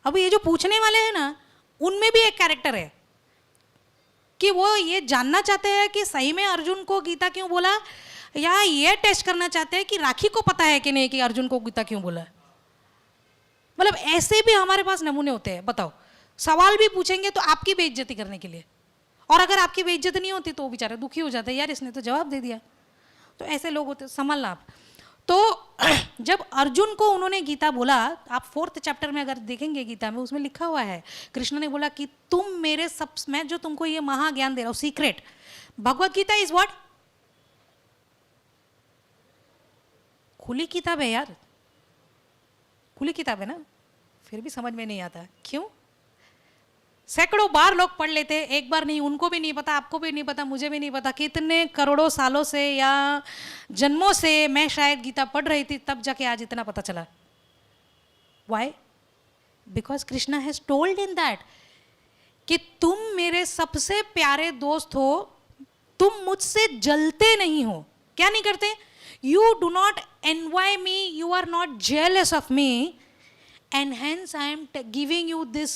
अब ये जो पूछने वाले हैं ना, उनमें भी एक कैरेक्टर है कि वो ये जानना चाहते हैं कि सही में अर्जुन को गीता क्यों बोला, या ये टेस्ट करना चाहते हैं कि राखी को पता है कि नहीं कि अर्जुन को गीता क्यों बोला। मतलब ऐसे भी हमारे पास नमूने होते हैं। बताओ, सवाल भी पूछेंगे तो आपकी बेइज्जती करने के लिए, और अगर आपकी बेइज्जती नहीं होती तो वो बेचारे दुखी हो जाते हैं, यार इसने तो जवाब दे दिया। तो ऐसे लोग होते, संभालना आप। तो जब अर्जुन को उन्होंने गीता बोला, आप 4th चैप्टर में अगर देखेंगे गीता में, उसमें लिखा हुआ है, कृष्ण ने बोला कि तुम मेरे सब, मैं जो तुमको ये महाज्ञान दे रहा हूँ, secret, Bhagavad Gita is what, खुली किताब है यार, खुली किताब है ना, फिर भी समझ में नहीं आता क्यों। सैकड़ों बार लोग पढ़ लेते, एक बार नहीं, उनको भी नहीं पता, आपको भी नहीं पता, मुझे भी नहीं पता, कितने करोड़ों सालों से या जन्मों से मैं शायद गीता पढ़ रही थी, तब जाके आज इतना पता चला। Why? Because Krishna has told in that कि तुम मेरे सबसे प्यारे दोस्त हो, तुम मुझसे जलते नहीं हो। क्या नहीं करते? You do not envy me, you are not jealous of me, and hence I am giving you this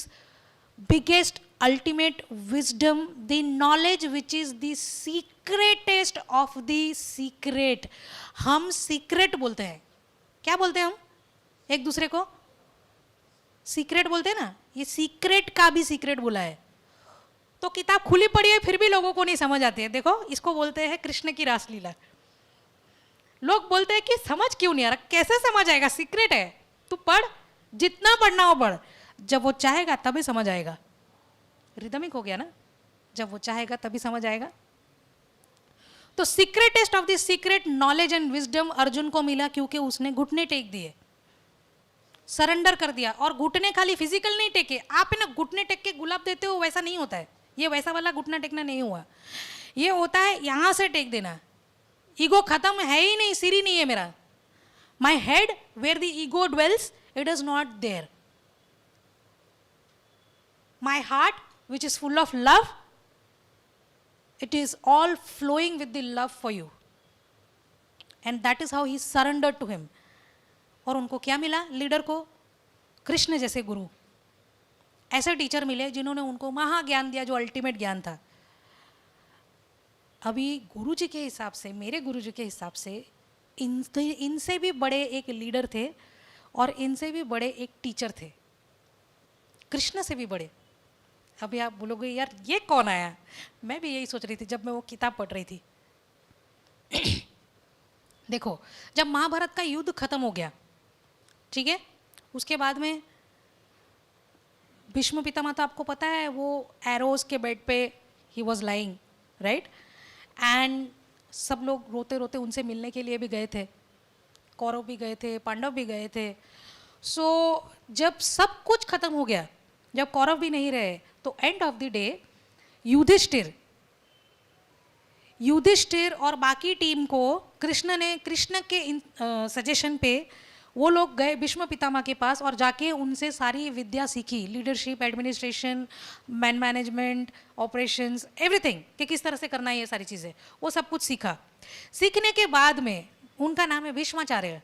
biggest ultimate wisdom, the knowledge which is the secretest of the secret. हम secret बोलते हैं। क्या बोलते हैं हम एक दूसरे को? सीक्रेट बोलते हैं ना। ये सीक्रेट का भी सीक्रेट बोला है। तो किताब खुली पड़ी है फिर भी लोगों को नहीं समझ आती है। देखो, इसको बोलते हैं कृष्ण की रासलीला। लोग बोलते हैं कि समझ क्यों नहीं आ रहा। कैसे समझ आएगा? सीक्रेट है, तू पढ़, जितना पढ़ना हो पढ़, जब वो चाहेगा तभी समझ आएगा। रिदमिक हो गया ना, जब वो चाहेगा तभी समझ आएगा। तो secretest of the secret knowledge and wisdom Arjun को मिला क्योंकि उसने घुटने टेक दिए, सरेंडर कर दिया। और घुटने खाली फिजिकल नहीं टेके, आप है ना घुटने टेक के गुलाब देते हो, वैसा नहीं होता है। ये वैसा वाला घुटना टेकना नहीं हुआ, ये होता है यहां से टेक देना। ईगो खत्म है ही नहीं, सिर ही नहीं है मेरा। My head where the ego dwells, it is not there. My heart, which is full of love, it is all flowing with the love for you. And that is how he surrendered to him. और उनको क्या मिला? Leader को कृष्ण जैसे गुरु, ऐसे teacher मिले जिन्होंने उनको महाज्ञान दिया, जो अल्टीमेट ज्ञान था। अभी गुरु जी के हिसाब से, मेरे गुरु जी के हिसाब से, इनसे भी बड़े एक लीडर थे और इनसे भी बड़े एक टीचर थे, कृष्ण से भी बड़े। अभी आप बोलोगे यार ये कौन आया? मैं भी यही सोच रही थी जब मैं वो किताब पढ़ रही थी। देखो, जब महाभारत का युद्ध खत्म हो गया, ठीक है, उसके बाद में भीष्म पितामह, तो आपको पता है वो एरोज के बेड पे he was lying, right? And सब लोग रोते रोते उनसे मिलने के लिए भी गए थे। कौरव भी गए थे, पांडव भी गए थे। सो जब सब कुछ खत्म हो गया, जब कौरव भी नहीं रहे, तो end of the day Yudhishthira और बाकी टीम को कृष्ण के सजेशन पे वो लोग गए भीष्म पितामह के पास और जाके उनसे सारी विद्या सीखी, leadership, administration, man management, operations, everything, कि किस तरह से करना है ये सारी चीज़ें, वो सब कुछ सीखा। सीखने के बाद में उनका नाम है भीष्माचार्य।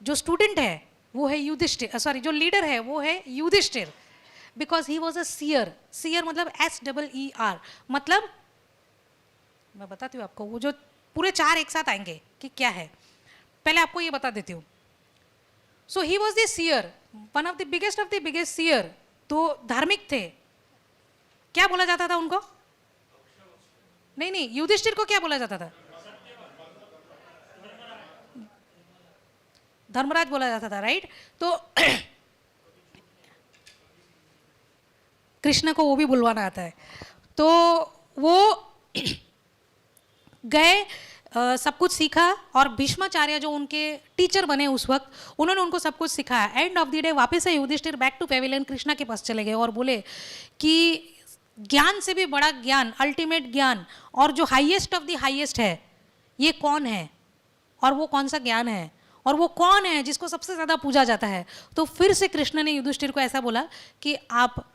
जो स्टूडेंट है वो है युधिष्ठिर, सॉरी, जो लीडर है वो है Yudhishthira, because he was a seer. Seer मतलब SEER, मतलब मैं बताती हूँ आपको, वो जो पूरे चार एक साथ आएंगे कि क्या है। पहले आपको ये बता देती हूँ। So he was the seer, one of the biggest seer. तो धार्मिक थे। क्या बोला जाता था उनको? नहीं, युधिष्ठिर को क्या बोला जाता था? धर्मराज बोला जाता था, राइट? तो कृष्ण को वो भी बुलवाना आता है। तो वो गए, सब कुछ सीखा, और भीष्माचार्य जो उनके टीचर बने उस वक्त, उन्होंने उनको सब कुछ सिखाया। एंड ऑफ द डे वापस से Yudhishthira back to pavilion Krishna के पास चले गए और बोले कि ज्ञान से भी बड़ा ज्ञान, अल्टीमेट ज्ञान, और जो हाईएस्ट ऑफ द हाईएस्ट है, ये कौन है? और वो कौन सा ज्ञान है? और वो कौन है जिसको सबसे ज़्यादा पूजा जाता है? तो फिर से कृष्ण ने युधिष्ठिर को ऐसा बोला कि आप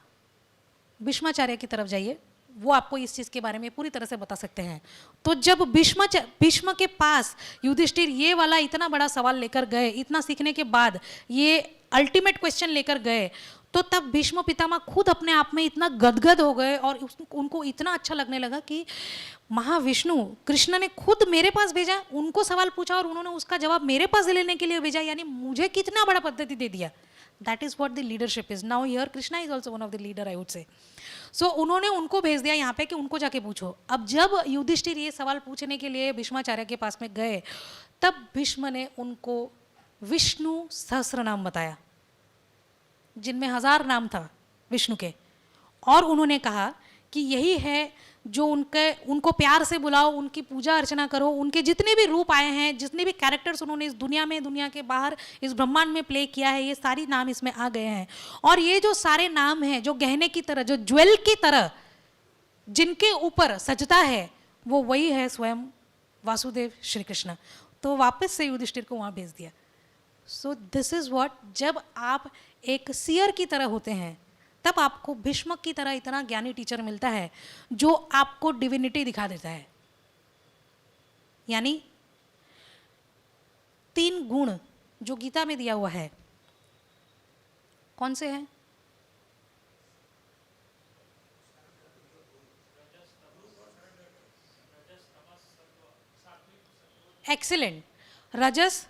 भीष्माचार्य की तरफ जाइए, वो आपको इस चीज़ के बारे में पूरी तरह से बता सकते हैं। तो जब भीष्म के पास युधिष्ठिर ये वाला इतना बड़ा सवाल लेकर गए, इतना सीखने के बाद ये अल्टीमेट क्वेश्चन लेकर गए, तो तब भीष्म पितामह खुद अपने आप में इतना गदगद हो गए और उनको इतना अच्छा लगने लगा कि महाविष्णु कृष्ण ने खुद मेरे पास भेजा, उनको सवाल पूछा और उन्होंने उसका जवाब मेरे पास लेने के लिए भेजा, यानी मुझे कितना बड़ा पद्धति दे दिया। That is what the leadership is. Now here Krishna is also one of the leader, I would say. So उन्होंने उनको भेज दिया यहाँ पे कि उनको जाके पूछो। अब जब युधिष्ठिर ये सवाल पूछने के लिए भीष्माचार्य के पास में गए, तब भीष्म ने उनको विष्णु सहस्त्र नाम बताया, जिनमें 1000 नाम था विष्णु के, और उन्होंने कहा कि यही है जो उनको प्यार से बुलाओ, उनकी पूजा अर्चना करो, उनके जितने भी रूप आए हैं, जितने भी कैरेक्टर्स उन्होंने इस दुनिया में, दुनिया के बाहर, इस ब्रह्मांड में प्ले किया है, ये सारी नाम इसमें आ गए हैं। और ये जो सारे नाम हैं, जो गहने की तरह, जो ज्वेल की तरह जिनके ऊपर सजता है, वो वही है स्वयं वासुदेव श्री कृष्ण। तो वापस से युधिष्ठिर को वहाँ भेज दिया। सो दिस इज व्हाट, जब आप एक सीयर की तरह होते हैं तब आपको भीष्म की तरह इतना ज्ञानी टीचर मिलता है जो आपको डिविनिटी दिखा देता है। यानी 3 गुण जो गीता में दिया हुआ है, कौन से हैं? एक्सीलेंट, रजस,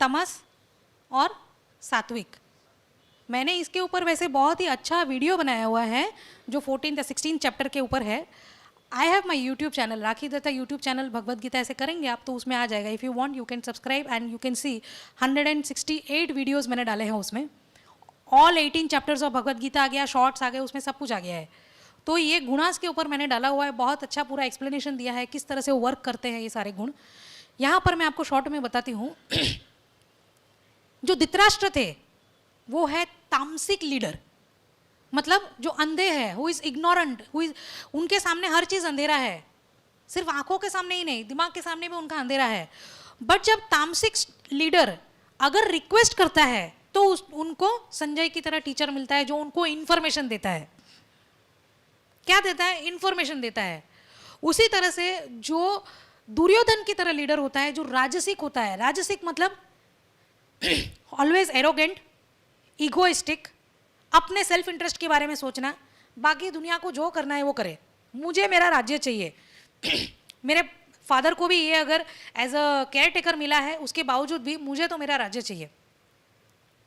तमस और सात्विक। मैंने इसके ऊपर वैसे बहुत ही अच्छा वीडियो बनाया हुआ है जो 14 या 16 चैप्टर के ऊपर है। I have my YouTube channel, Rakhi Datta YouTube channel, Bhagavad Gita ऐसे करेंगे आप तो उसमें आ जाएगा। If you want you can subscribe and you can see 168 videos मैंने डाले हैं उसमें। All 18 chapters of Bhagavad Gita आ गया, शॉर्ट्स आ गए, उसमें सब कुछ आ गया है। तो ये गुणास के ऊपर मैंने डाला हुआ है, बहुत अच्छा पूरा एक्सप्लेनेशन दिया है किस तरह से वर्क करते हैं ये सारे गुण। यहाँ पर मैं आपको शॉर्ट में बताती हूँ। जो धृतराष्ट्र थे वो है तामसिक लीडर, मतलब जो अंधे है, हु इज इग्नोरेंट, उनके सामने हर चीज अंधेरा है, सिर्फ आंखों के सामने ही नहीं, दिमाग के सामने भी उनका अंधेरा है। बट जब तामसिक लीडर अगर रिक्वेस्ट करता है तो उनको संजय की तरह टीचर मिलता है जो उनको इंफॉर्मेशन देता है। क्या देता है? इंफॉर्मेशन देता है। उसी तरह से जो दुर्योधन की तरह लीडर होता है, जो राजसिक होता है, राजसिक मतलब ऑलवेज एरोगेंट, ईगोइस्टिक, अपने सेल्फ इंटरेस्ट के बारे में सोचना, बाकी दुनिया को जो करना है वो करे, मुझे मेरा राज्य चाहिए। मेरे फादर को भी ये अगर एज अ केयर टेकर मिला है उसके बावजूद भी मुझे तो मेरा राज्य चाहिए,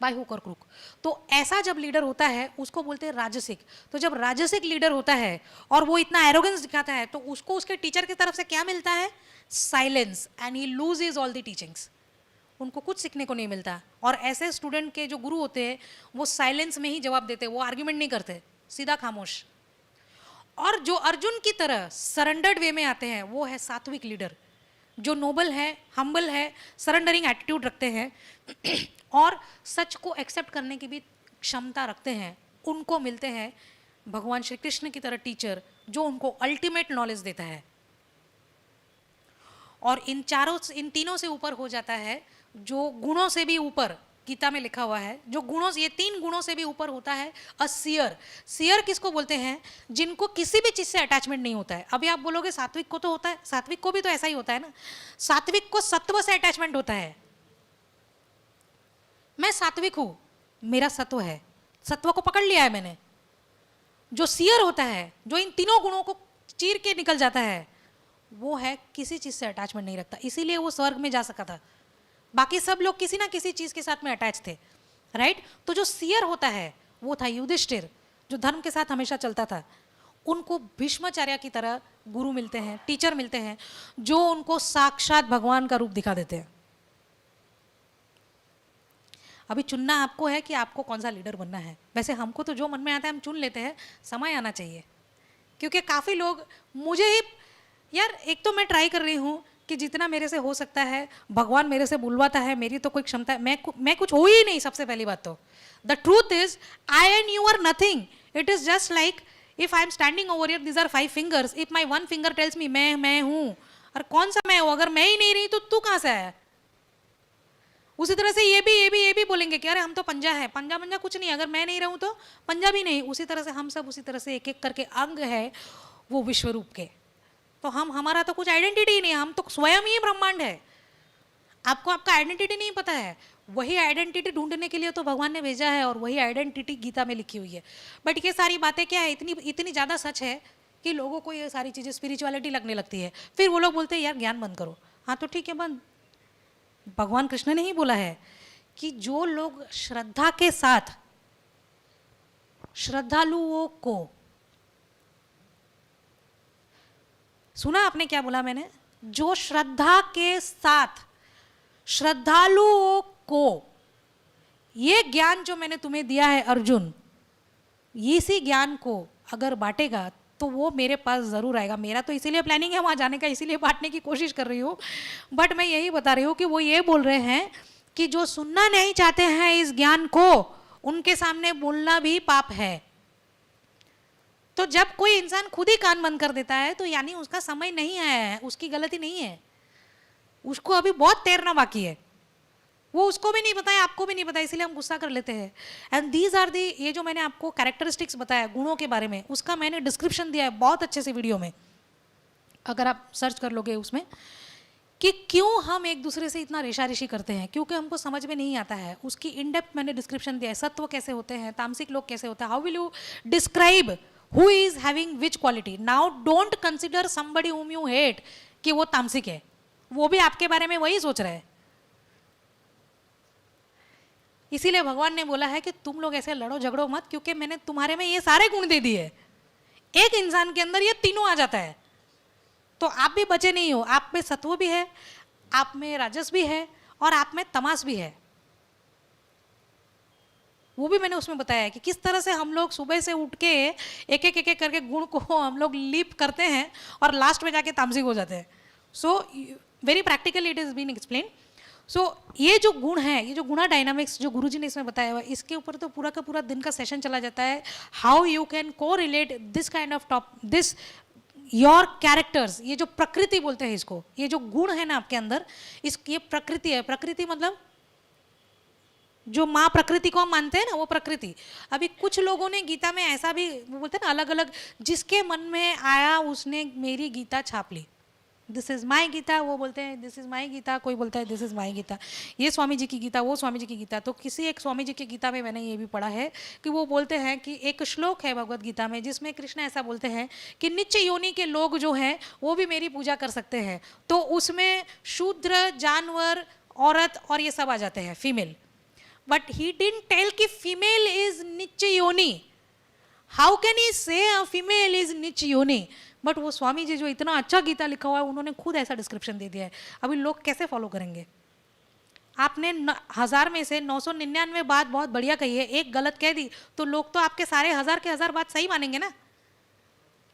बाय हुक और क्रुक। तो ऐसा जब लीडर होता है उसको बोलते हैं राजसिक। तो जब राजसिक लीडर होता है और वो इतना एरोगेंस दिखाता है तो उसको उसके टीचर की तरफ से क्या मिलता है? Silence, and he loses all the teachings. उनको कुछ सीखने को नहीं मिलता। और ऐसे स्टूडेंट के जो गुरु होते हैं वो साइलेंस में ही जवाब देते, वो आर्ग्यूमेंट नहीं करते, सीधा खामोश। और जो अर्जुन की तरह सरेंडर्ड वे में आते हैं वो है सात्विक लीडर, जो नोबल है, हम्बल है, सरेंडरिंग एटीट्यूड रखते हैं और सच को एक्सेप्ट करने की भी क्षमता रखते हैं। उनको मिलते हैं भगवान श्री कृष्ण की तरह टीचर जो उनको अल्टीमेट नॉलेज देता है। और इन तीनों से ऊपर हो जाता है जो गुणों से भी ऊपर, गीता में लिखा हुआ है, जो गुणों से, ये 3 गुणों से भी ऊपर होता है अ सियर। सियर किसको बोलते हैं? जिनको किसी भी चीज से अटैचमेंट नहीं होता है। अभी आप बोलोगे सात्विक को तो होता है, सात्विक को भी तो ऐसा ही होता है ना। सात्विक को सत्व से अटैचमेंट होता है। मैं सात्विक हूं, मेरा सत्व है, सत्व को पकड़ लिया है मैंने। जो सियर होता है, जो इन तीनों गुणों को चीर के निकल जाता है, वो है किसी चीज से अटैचमेंट नहीं रखता। इसीलिए वो स्वर्ग में जा सका था। बाकी सब लोग किसी ना किसी चीज के साथ में अटैच थे, राइट। तो जो सियर होता है वो था युधिष्ठिर, जो धर्म के साथ हमेशा चलता था। उनको भीष्माचार्य की तरह गुरु मिलते हैं, टीचर मिलते हैं, जो उनको साक्षात भगवान का रूप दिखा देते हैं। अभी चुनना आपको है कि आपको कौन सा लीडर बनना है। वैसे हमको तो जो मन में आता है हम चुन लेते हैं, समय आना चाहिए। क्योंकि काफ़ी लोग मुझे ही, यार एक तो मैं ट्राई कर रही हूँ कि जितना मेरे से हो सकता है, भगवान मेरे से बुलवाता है, मेरी तो कोई क्षमता है, मैं कुछ हो ही नहीं। सबसे पहली बात तो the truth is I and you are nothing. It is just like if I am standing over here, these are 5 fingers, if my 1 finger tells me मैं हूँ, और कौन सा मैं हूँ? अगर मैं ही नहीं रही तो तू कहाँ से आया? उसी तरह से ये भी बोलेंगे कि अरे हम तो पंजा है, पंजा कुछ नहीं, अगर मैं नहीं रहूँ तो पंजा भी नहीं। उसी तरह से हम सब उसी तरह से एक एक करके अंग है वो विश्व रूप के। तो हमारा तो कुछ आइडेंटिटी ही नहीं है, हम तो स्वयं ही ब्रह्मांड है। आपको आपका आइडेंटिटी नहीं पता है, वही आइडेंटिटी ढूंढने के लिए तो भगवान ने भेजा है, और वही आइडेंटिटी गीता में लिखी हुई है। बट ये सारी बातें क्या है, इतनी ज़्यादा सच है कि लोगों को ये सारी चीज़ें स्पिरिचुअलिटी लगने लगती है। फिर वो लोग बोलते हैं यार ज्ञान बंद करो। हाँ तो ठीक है बंद। भगवान कृष्ण ने ही बोला है कि जो लोग श्रद्धा के साथ, श्रद्धालुओं को, सुना आपने क्या बोला मैंने? जो श्रद्धा के साथ श्रद्धालुओं को, ये ज्ञान जो मैंने तुम्हें दिया है अर्जुन, इसी ज्ञान को अगर बांटेगा तो वो मेरे पास ज़रूर आएगा। मेरा तो इसीलिए प्लानिंग है वहाँ जाने का, इसीलिए बांटने की कोशिश कर रही हूँ। बट मैं यही बता रही हूँ कि वो ये बोल रहे हैं कि जो सुनना नहीं चाहते हैं इस ज्ञान को, उनके सामने बोलना भी पाप है। तो जब कोई इंसान खुद ही कान बंद कर देता है तो यानी उसका समय नहीं आया है, उसकी गलती नहीं है, उसको अभी बहुत तैरना बाकी है। वो उसको भी नहीं पता है, आपको भी नहीं पता, इसीलिए हम गुस्सा कर लेते हैं। एंड दीज आर दी, ये जो मैंने आपको कैरेक्टरिस्टिक्स बताया गुणों के बारे में, उसका मैंने डिस्क्रिप्शन दिया है बहुत अच्छे से वीडियो में, अगर आप सर्च कर लोगे उसमें, कि क्यों हम एक दूसरे से इतना रेशारेशी करते हैं, क्योंकि हमको समझ में नहीं आता है। उसकी इन डेप्थ मैंने डिस्क्रिप्शन दिया है, सत्व कैसे होते हैं, तामसिक लोग कैसे होते हैं, how will you describe who is having which quality. Now don't consider somebody whom you hate कि वो तामसिक है, वो भी आपके बारे में वही सोच रहे हैं। इसीलिए भगवान ने बोला है कि तुम लोग ऐसे लड़ो झगड़ो मत, क्योंकि मैंने तुम्हारे में ये सारे गुण दे दिए। एक इंसान के अंदर ये तीनों आ जाता है, तो आप भी बचे नहीं हो। आप में सत्व भी है, आप में राजस भी है, और आप में तमास भी है। वो भी मैंने उसमें बताया है कि किस तरह से हम लोग सुबह से उठ के एक एक करके गुण को हम लोग लीप करते हैं और लास्ट में जाके तामसिक हो जाते हैं। So very practically it is been explain. So ये जो गुण है, ये जो गुणा डायनामिक्स जो गुरुजी ने इसमें बताया हुआ है, इसके ऊपर तो पूरा का पूरा दिन का सेशन चला जाता है। हाउ यू कैन को relate this kind of top this your characters. ये जो प्रकृति बोलते हैं इसको, ये जो गुण है ना आपके अंदर, इस ये प्रकृति है। प्रकृति मतलब जो माँ प्रकृति को हम मानते हैं ना, वो प्रकृति। अभी कुछ लोगों ने गीता में ऐसा भी बोलते हैं ना, अलग अलग, जिसके मन में आया उसने मेरी गीता छाप ली, दिस इज माई गीता, वो बोलते हैं दिस इज माई गीता, कोई बोलता है दिस इज माई गीता, ये स्वामी जी की गीता, वो स्वामी जी की गीता। तो किसी एक स्वामी जी की गीता में मैंने ये भी पढ़ा है कि वो बोलते हैं कि एक श्लोक है भगवत गीता में जिसमें कृष्ण ऐसा बोलते हैं कि नीच योनि के लोग जो हैं वो भी मेरी पूजा कर सकते हैं। तो उसमें शूद्र, जानवर, औरत और ये सब आ जाते हैं, female. But he didn't tell कि फीमेल इज नीच योनि। हाउ कैन ही से फीमेल इज नीच योनि? बट वो स्वामी जी जो इतना अच्छा गीता लिखा हुआ है, उन्होंने खुद ऐसा डिस्क्रिप्शन दे दिया है। अभी लोग कैसे फॉलो करेंगे? आपने 1000 में से 999 बात बहुत बढ़िया कही है, एक गलत कह दी तो लोग तो आपके सारे 1000 के 1000 बात सही मानेंगे ना।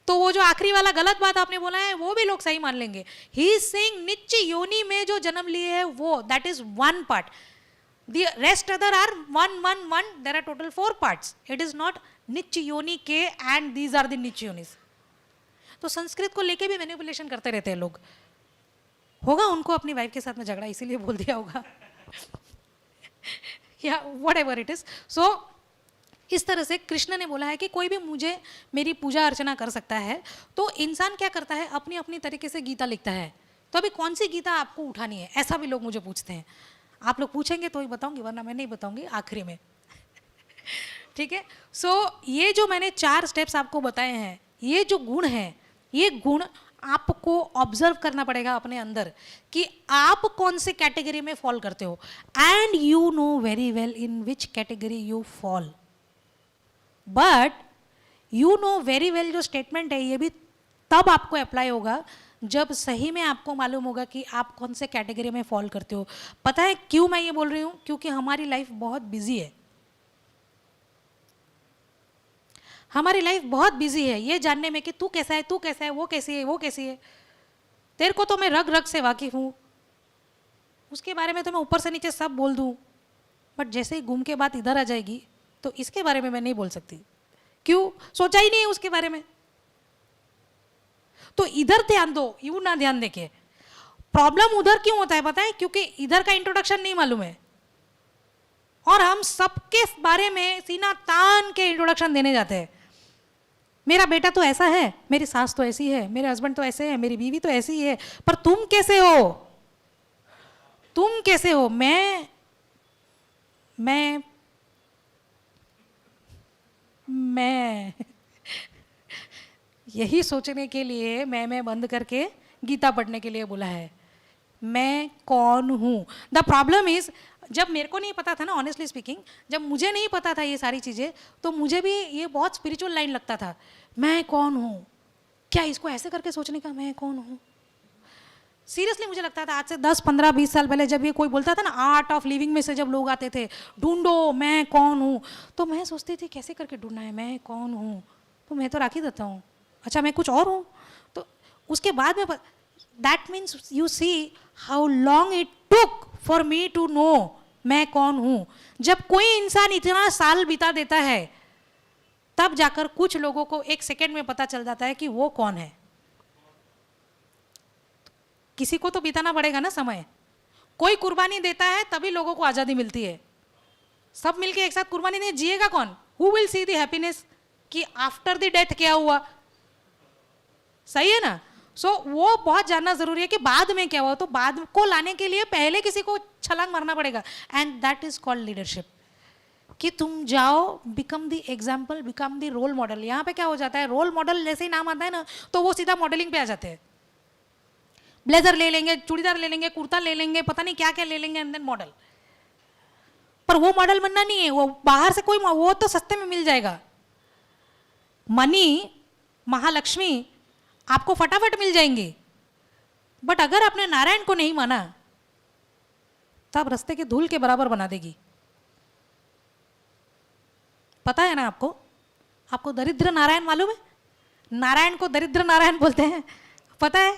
तो वो जो आखिरी वाला गलत बात आपने बोला है वो भी लोग सही मान लेंगे। ही इज सेइंग निच योनि में जो जन्म लिए है वो, that is one part, the rest other are one, there are total 4 parts. It is not niche yoni ke and these are the niche yonis. तो संस्कृत को लेके भी मैनिपुलेशन करते रहते हैं लोग। होगा उनको अपनी वाइफ के साथ में झगड़ा, इसीलिए बोल दिया होगा या व्हाटएवर इट इज। सो इस तरह से कृष्ण ने बोला है कि कोई भी मुझे मेरी पूजा अर्चना कर सकता है। तो इंसान क्या करता है, अपनी अपनी तरीके से गीता लिखता है। तो अभी कौन सी गीता आपको उठानी है, ऐसा भी लोग मुझे पूछते हैं। आप लोग पूछेंगे तो ही बताऊंगी, वरना मैं नहीं बताऊंगी आखिरी में ठीक है। सो ये जो मैंने 4 स्टेप्स आपको बताए हैं, ये जो गुण हैं, ये गुण आपको ऑब्जर्व करना पड़ेगा अपने अंदर कि आप कौन से कैटेगरी में फॉल करते हो। And you know very well in which category you fall, but you know very well जो स्टेटमेंट है ये भी तब आपको अप्लाई होगा जब सही में आपको मालूम होगा कि आप कौन से कैटेगरी में फॉल करते हो। पता है क्यों मैं ये बोल रही हूँ? क्योंकि हमारी लाइफ बहुत बिजी है। हमारी लाइफ बहुत बिजी है ये जानने में कि तू कैसा है, तू कैसा है, वो कैसी है, वो कैसी है। तेरे को तो मैं रग रग से वाकिफ हूँ, उसके बारे में तो मैं ऊपर से नीचे सब बोल दूँ, बट जैसे ही घूम के बात इधर आ जाएगी तो इसके बारे में मैं नहीं बोल सकती। क्यों? सोचा ही नहीं है उसके बारे में। तो इधर ध्यान दो, यू ना ध्यान देके। प्रॉब्लम उधर क्यों होता है पता है? क्योंकि इधर का इंट्रोडक्शन नहीं मालूम है और हम सबके बारे में सीना तान के इंट्रोडक्शन देने जाते हैं। मेरा बेटा तो ऐसा है, मेरी सास तो ऐसी है, मेरे हस्बैंड तो ऐसे है, मेरी बीवी तो ऐसी है, पर तुम कैसे हो, तुम कैसे हो? मैं यही सोचने के लिए मैं बंद करके गीता पढ़ने के लिए बोला है। मैं कौन हूँ? द प्रॉब्लम इज, जब मेरे को नहीं पता था ना, ऑनेस्टली स्पीकिंग, जब मुझे नहीं पता था ये सारी चीज़ें, तो मुझे भी ये बहुत स्पिरिचुअल लाइन लगता था। मैं कौन हूँ, क्या इसको ऐसे करके सोचने का, मैं कौन हूँ? सीरियसली मुझे लगता था आज से 10, 15, 20 साल पहले जब ये कोई बोलता था ना, आर्ट ऑफ लिविंग में से जब लोग आते थे, ढूंढो मैं कौन हूँ, तो मैं सोचती थी कैसे करके ढूंढना है, मैं कौन हूँ? तो मैं तो राखी दत्ता हूँ, अच्छा मैं कुछ और हूँ। तो उसके बाद में that means you see how long it took for me to know मैं कौन हूँ। जब कोई इंसान इतना साल बिता देता है तब जाकर कुछ लोगों को 1 सेकेंड में पता चल जाता है कि वो कौन है। किसी को तो बिताना पड़ेगा ना समय। कोई कुर्बानी देता है तभी लोगों को आज़ादी मिलती है। सब मिलके एक साथ कुर्बानी नहीं, जिएगा कौन? Who will see the happiness कि आफ्टर द डेथ क्या हुआ? सही है ना? सो वो बहुत जानना जरूरी है कि बाद में क्या हुआ। तो बाद को लाने के लिए पहले किसी को छलांग मारना पड़ेगा, and that is called leadership. कि तुम जाओ, become the example, become the role model. यहाँ पे क्या हो जाता है, रोल मॉडल जैसे ही नाम आता है ना, तो वो सीधा मॉडलिंग पे आ जाते हैं। ब्लेजर ले लेंगे, चूड़ीदार ले लेंगे, कुर्ता ले लेंगे, पता नहीं क्या क्या ले लेंगे, एंड देन मॉडल। पर वो मॉडल बनना नहीं है, वो बाहर से कोई, वो तो सस्ते में मिल जाएगा। मनी, महालक्ष्मी आपको फटाफट मिल जाएंगे, बट अगर आपने नारायण को नहीं माना तब रास्ते के धूल के बराबर बना देगी। पता है ना आपको? आपको दरिद्र नारायण मालूम है? नारायण को दरिद्र नारायण बोलते हैं, पता है?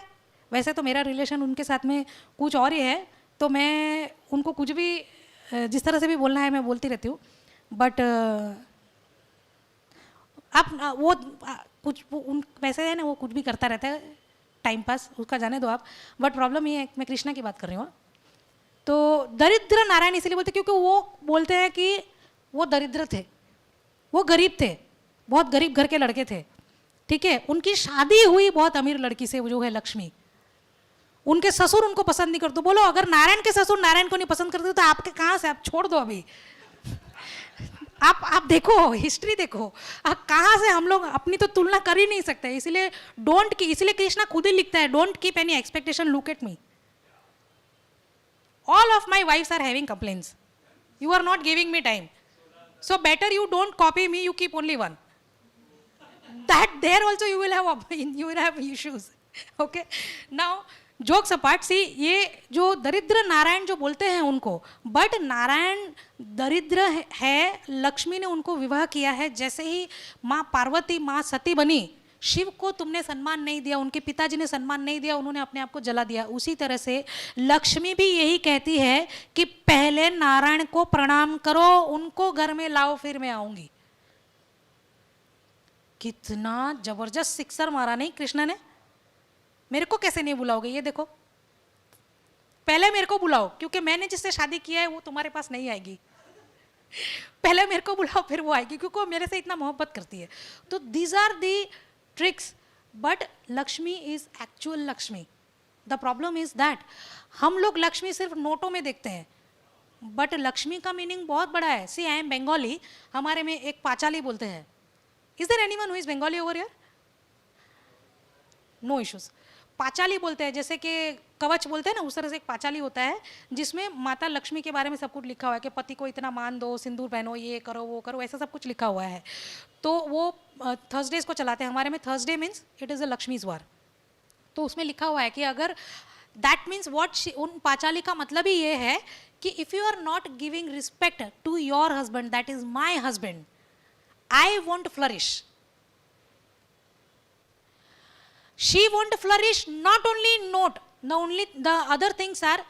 वैसे तो मेरा रिलेशन उनके साथ में कुछ और ही है, तो मैं उनको कुछ भी जिस तरह से भी बोलना है मैं बोलती रहती हूँ, बट आप वो कुछ उन वैसे है ना, वो कुछ भी करता रहता है, टाइम पास, उसका जाने दो आप। बट प्रॉब्लम ये है, मैं कृष्णा की बात कर रही हूँ। तो दरिद्र नारायण इसलिए बोलते क्योंकि वो बोलते हैं कि वो दरिद्र थे, वो गरीब थे, बहुत गरीब घर के लड़के थे, ठीक है? उनकी शादी हुई बहुत अमीर लड़की से, जो है लक्ष्मी। उनके ससुर उनको पसंद नहीं करते। बोलो अगर नारायण के ससुर नारायण को नहीं पसंद करते तो आपके कहाँ से, आप छोड़ दो अभी। आप देखो, हिस्ट्री देखो, कहाँ से हम लोग अपनी तो तुलना कर ही नहीं सकते। इसलिए डोंट की, इसलिए कृष्णा खुद ही लिखता है, don't keep any expectation, look at me, all of my wifes are having complaints, you are not giving me time, so better you don't copy me, you keep only one. That there also you will have issues. Okay, now jokes apart, see, ये जो दरिद्र नारायण जो बोलते हैं उनको, but Narayan दरिद्र है, लक्ष्मी ने उनको विवाह किया है। जैसे ही माँ पार्वती माँ सती बनी, शिव को तुमने सम्मान नहीं दिया, उनके पिताजी ने सम्मान नहीं दिया, उन्होंने अपने आप को जला दिया। उसी तरह से लक्ष्मी भी यही कहती है कि पहले नारायण को प्रणाम करो, उनको घर में लाओ, फिर मैं आऊंगी। कितना जबरदस्त सिक्सर मारा नहीं कृष्णा ने। मेरे को कैसे नहीं बुलाओगे? ये देखो, पहले मेरे को बुलाओ, क्योंकि मैंने जिससे शादी किया है वो तुम्हारे पास नहीं आएगी। पहले मेरे को बुलाओ, फिर वो आएगी, क्योंकि वो मेरे से इतना मोहब्बत करती है। तो these are the tricks, but Lakshmi is actual Lakshmi. The problem is that हम लोग लक्ष्मी सिर्फ नोटों में देखते हैं, बट लक्ष्मी का मीनिंग बहुत बड़ा है। सी, आई एम बंगाली, हमारे में एक पाचाली बोलते हैं। Is there anyone who is Bengali over here? No issues. Panchali बोलते हैं, जैसे कि कवच बोलते हैं ना, उस तरह से एक पाचाली होता है जिसमें माता लक्ष्मी के बारे में सब कुछ लिखा हुआ है कि पति को इतना मान दो, सिंदूर पहनो, ये करो, वो करो, ऐसा सब कुछ लिखा हुआ है। तो वो थर्सडेज को चलाते हैं। हमारे में Thursday means it is a Lakshmi's वार। तो उसमें लिखा हुआ है कि अगर दैट मीन्स व्हाट, उन पाचाली का मतलब ही ये है कि if you are not giving respect to your husband, that is my husband, I want flourish. She won't flourish, not only note, the other things are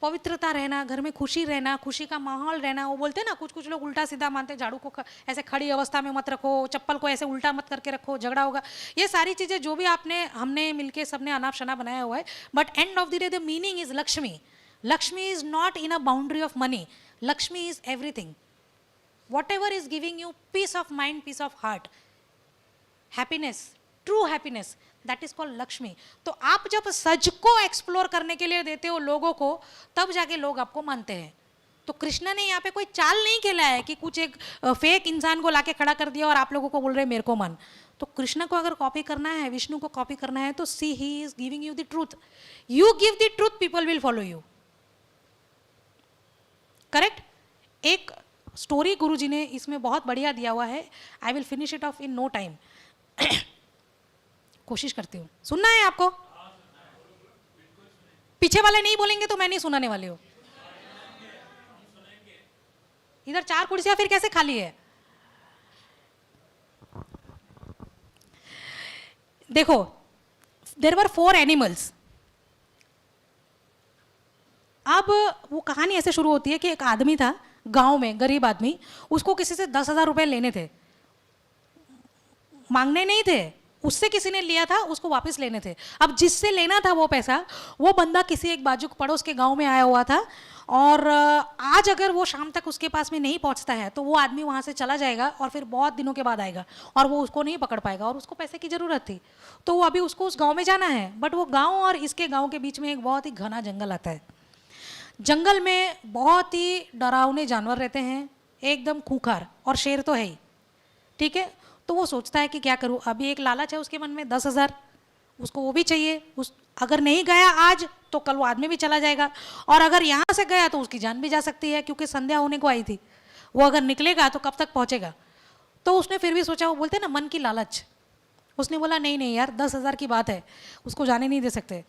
पवित्रता रहना, घर में खुशी रहना, खुशी का माहौल रहना। वो बोलते हैं ना, कुछ लोग उल्टा सीधा मानते हैं, झाड़ू को ऐसे खड़ी अवस्था में मत रखो, चप्पल को ऐसे उल्टा मत करके रखो, झगड़ा होगा। ये सारी चीज़ें जो भी हमने मिलके सबने अनाप शना बनाया हुआ है, but end of the day the meaning is Lakshmi. Lakshmi is not in a boundary of money, Lakshmi is everything. Whatever is giving you peace of mind, peace of heart, happiness, true happiness, that is called Lakshmi. तो आप जब सच को explore करने के लिए देते हो लोगों को, तब जाके लोग आपको मानते हैं। तो कृष्णा ने यहाँ पे कोई चाल नहीं खेला है कि कुछ एक फेक इंसान को लाके खड़ा कर दिया और आप लोगों को बोल रहे हैं मेरे को मान। तो कृष्णा को अगर कॉपी करना है, विष्णु को कॉपी करना है, तो see, he is giving you the truth. You give the truth, people will follow you. Correct? एक स्टोरी गुरुजी ने इसमें बहुत बढ़िया दिया हुआ है। I will finish it off in no time. कोशिश करती हूँ। सुनना है आपको? पीछे वाले नहीं बोलेंगे तो मैं नहीं सुनाने वाली हूँ। इधर 4 कुर्सियां फिर कैसे खाली है? देखो, देयर वर 4 एनिमल्स। अब वो कहानी ऐसे शुरू होती है कि एक आदमी था गांव में, गरीब आदमी, उसको किसी से 10,000 रुपए लेने थे। मांगने नहीं थे, उससे किसी ने लिया था, उसको वापस लेने थे। अब जिससे लेना था वो पैसा, वो बंदा किसी एक बाजू पड़ोस के गांव में आया हुआ था, और आज अगर वो शाम तक उसके पास में नहीं पहुंचता है तो वो आदमी वहां से चला जाएगा और फिर बहुत दिनों के बाद आएगा और वो उसको नहीं पकड़ पाएगा, और उसको पैसे की ज़रूरत थी। तो वो अभी उसको उस गाँव में जाना है, बट वो गाँव और इसके गाँव के बीच में एक बहुत ही घना जंगल आता है। जंगल में बहुत ही डरावने जानवर रहते हैं, एकदम खूंखार, और शेर तो है ही, ठीक है। तो वो सोचता है कि क्या करूं, अभी एक लालच है उसके मन में 10,000, उसको वो भी चाहिए। उस अगर नहीं गया आज तो कल वो आदमी भी चला जाएगा, और अगर यहाँ से गया तो उसकी जान भी जा सकती है, क्योंकि संध्या होने को आई थी। वो अगर निकलेगा तो कब तक पहुँचेगा। तो उसने फिर भी सोचा, वो बोलते ना मन की लालच, उसने बोला नहीं नहीं यार, 10,000 की बात है, उसको जाने नहीं दे सकते।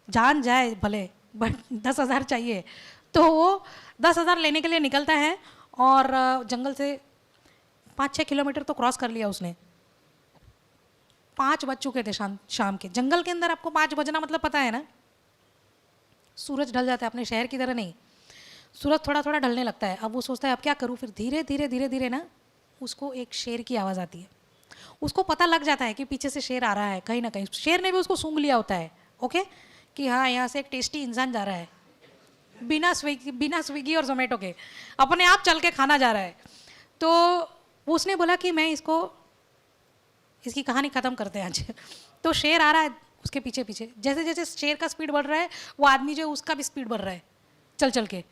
जान जाए भले, बट 10,000 चाहिए। तो वो 10,000 लेने के लिए निकलता है, और जंगल से 5-6 किलोमीटर तो क्रॉस कर लिया उसने। 5 बज चुके थे शाम के। जंगल के अंदर आपको 5 बजना मतलब पता है ना, सूरज ढल जाता है, अपने शहर की तरह नहीं, सूरज थोड़ा थोड़ा ढलने लगता है। अब वो सोचता है अब क्या करूँ, फिर धीरे धीरे धीरे धीरे ना उसको एक शेर की आवाज़ आती है। उसको पता लग जाता है कि पीछे से शेर आ रहा है, कहीं ना कहीं शेर ने भी उसको सूंघ लिया होता है, ओके, कि हाँ यहाँ से एक टेस्टी इंसान जा रहा है, बिना स्विगी और जोमेटो के अपने आप चल के खाना जा रहा है। तो उसने बोला कि मैं इसकी कहानी ख़त्म करते हैं आज। तो शेर आ रहा है उसके पीछे पीछे, जैसे जैसे शेर का स्पीड बढ़ रहा है, वो आदमी जो है उसका भी स्पीड बढ़ रहा है चल चल के।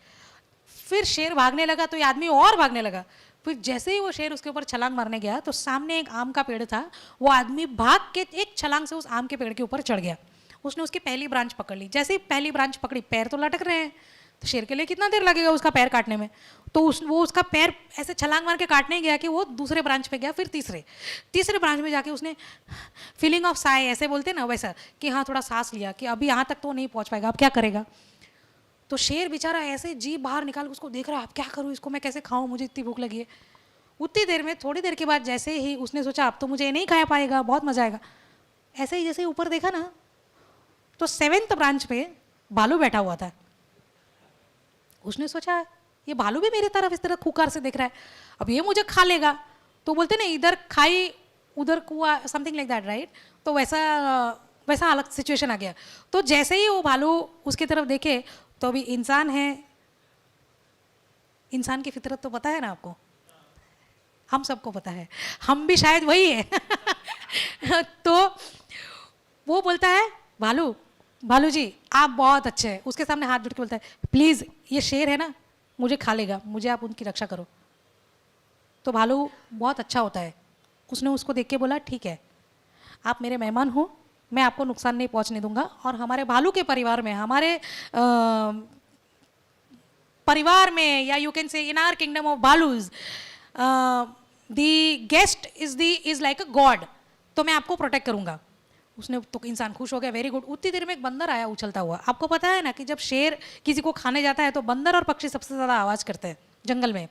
फिर शेर भागने लगा तो ये आदमी और भागने लगा। फिर जैसे ही वो शेर उसके ऊपर छलांग मारने गया तो सामने एक आम का पेड़ था, वो आदमी भाग के एक छलांग से उस आम के पेड़ के ऊपर चढ़ गया। उसने उसकी पहली ब्रांच पकड़ ली। जैसे ही पहली ब्रांच पकड़ी, पैर तो लटक रहे हैं, तो शेर के लिए कितना देर लगेगा उसका पैर काटने में। तो वो उसका पैर ऐसे छलांग मार के काटने गया कि वो दूसरे ब्रांच पे गया, फिर तीसरे ब्रांच में जाके उसने फीलिंग ऑफ साई, ऐसे बोलते ना वैसा, कि हाँ थोड़ा सांस लिया कि अभी यहाँ तक तो नहीं पहुँच पाएगा, अब क्या करेगा। तो शेर बेचारा ऐसे जीभ बाहर निकाल के उसको देख रहा है, अब क्या करूँ, इसको मैं कैसे खाऊं, मुझे इतनी भूख लगी है। उतनी देर में, थोड़ी देर के बाद जैसे ही उसने सोचा अब तो मुझे नहीं खा पाएगा, बहुत मजा आएगा, ऐसे ही जैसे ही ऊपर देखा ना तो 7th ब्रांच पे भालू बैठा हुआ था। उसने सोचा ये भालू भी मेरी तरफ इस तरह खूंखार से देख रहा है, अब ये मुझे खा लेगा। तो बोलते ना इधर खाई उधर कुआ, समथिंग लाइक दैट, राइट। तो वैसा अलग सिचुएशन आ गया। तो जैसे ही वो भालू उसकी तरफ देखे तो अभी इंसान है, इंसान की फितरत तो पता है ना आपको, हम सबको पता है, हम भी शायद वही है। तो वो बोलता है भालू जी आप बहुत अच्छे हैं। उसके सामने हाथ जोड़ के बोलता है प्लीज़ ये शेर है ना मुझे खा लेगा, मुझे आप उनकी रक्षा करो। तो भालू बहुत अच्छा होता है, उसने उसको देख के बोला ठीक है आप मेरे मेहमान हो, मैं आपको नुकसान नहीं पहुंचने दूंगा। और हमारे भालू के परिवार में, हमारे परिवार में, या you can say in our kingdom of भालूज, the guest is like a god, तो मैं आपको प्रोटेक्ट करूंगा। उसने तो इंसान खुश हो गया, वेरी गुड। उतनी देर में एक बंदर आया उछलता हुआ। आपको पता है ना कि जब शेर किसी को खाने जाता है तो बंदर और पक्षी सबसे ज़्यादा आवाज़ करते हैं जंगल में।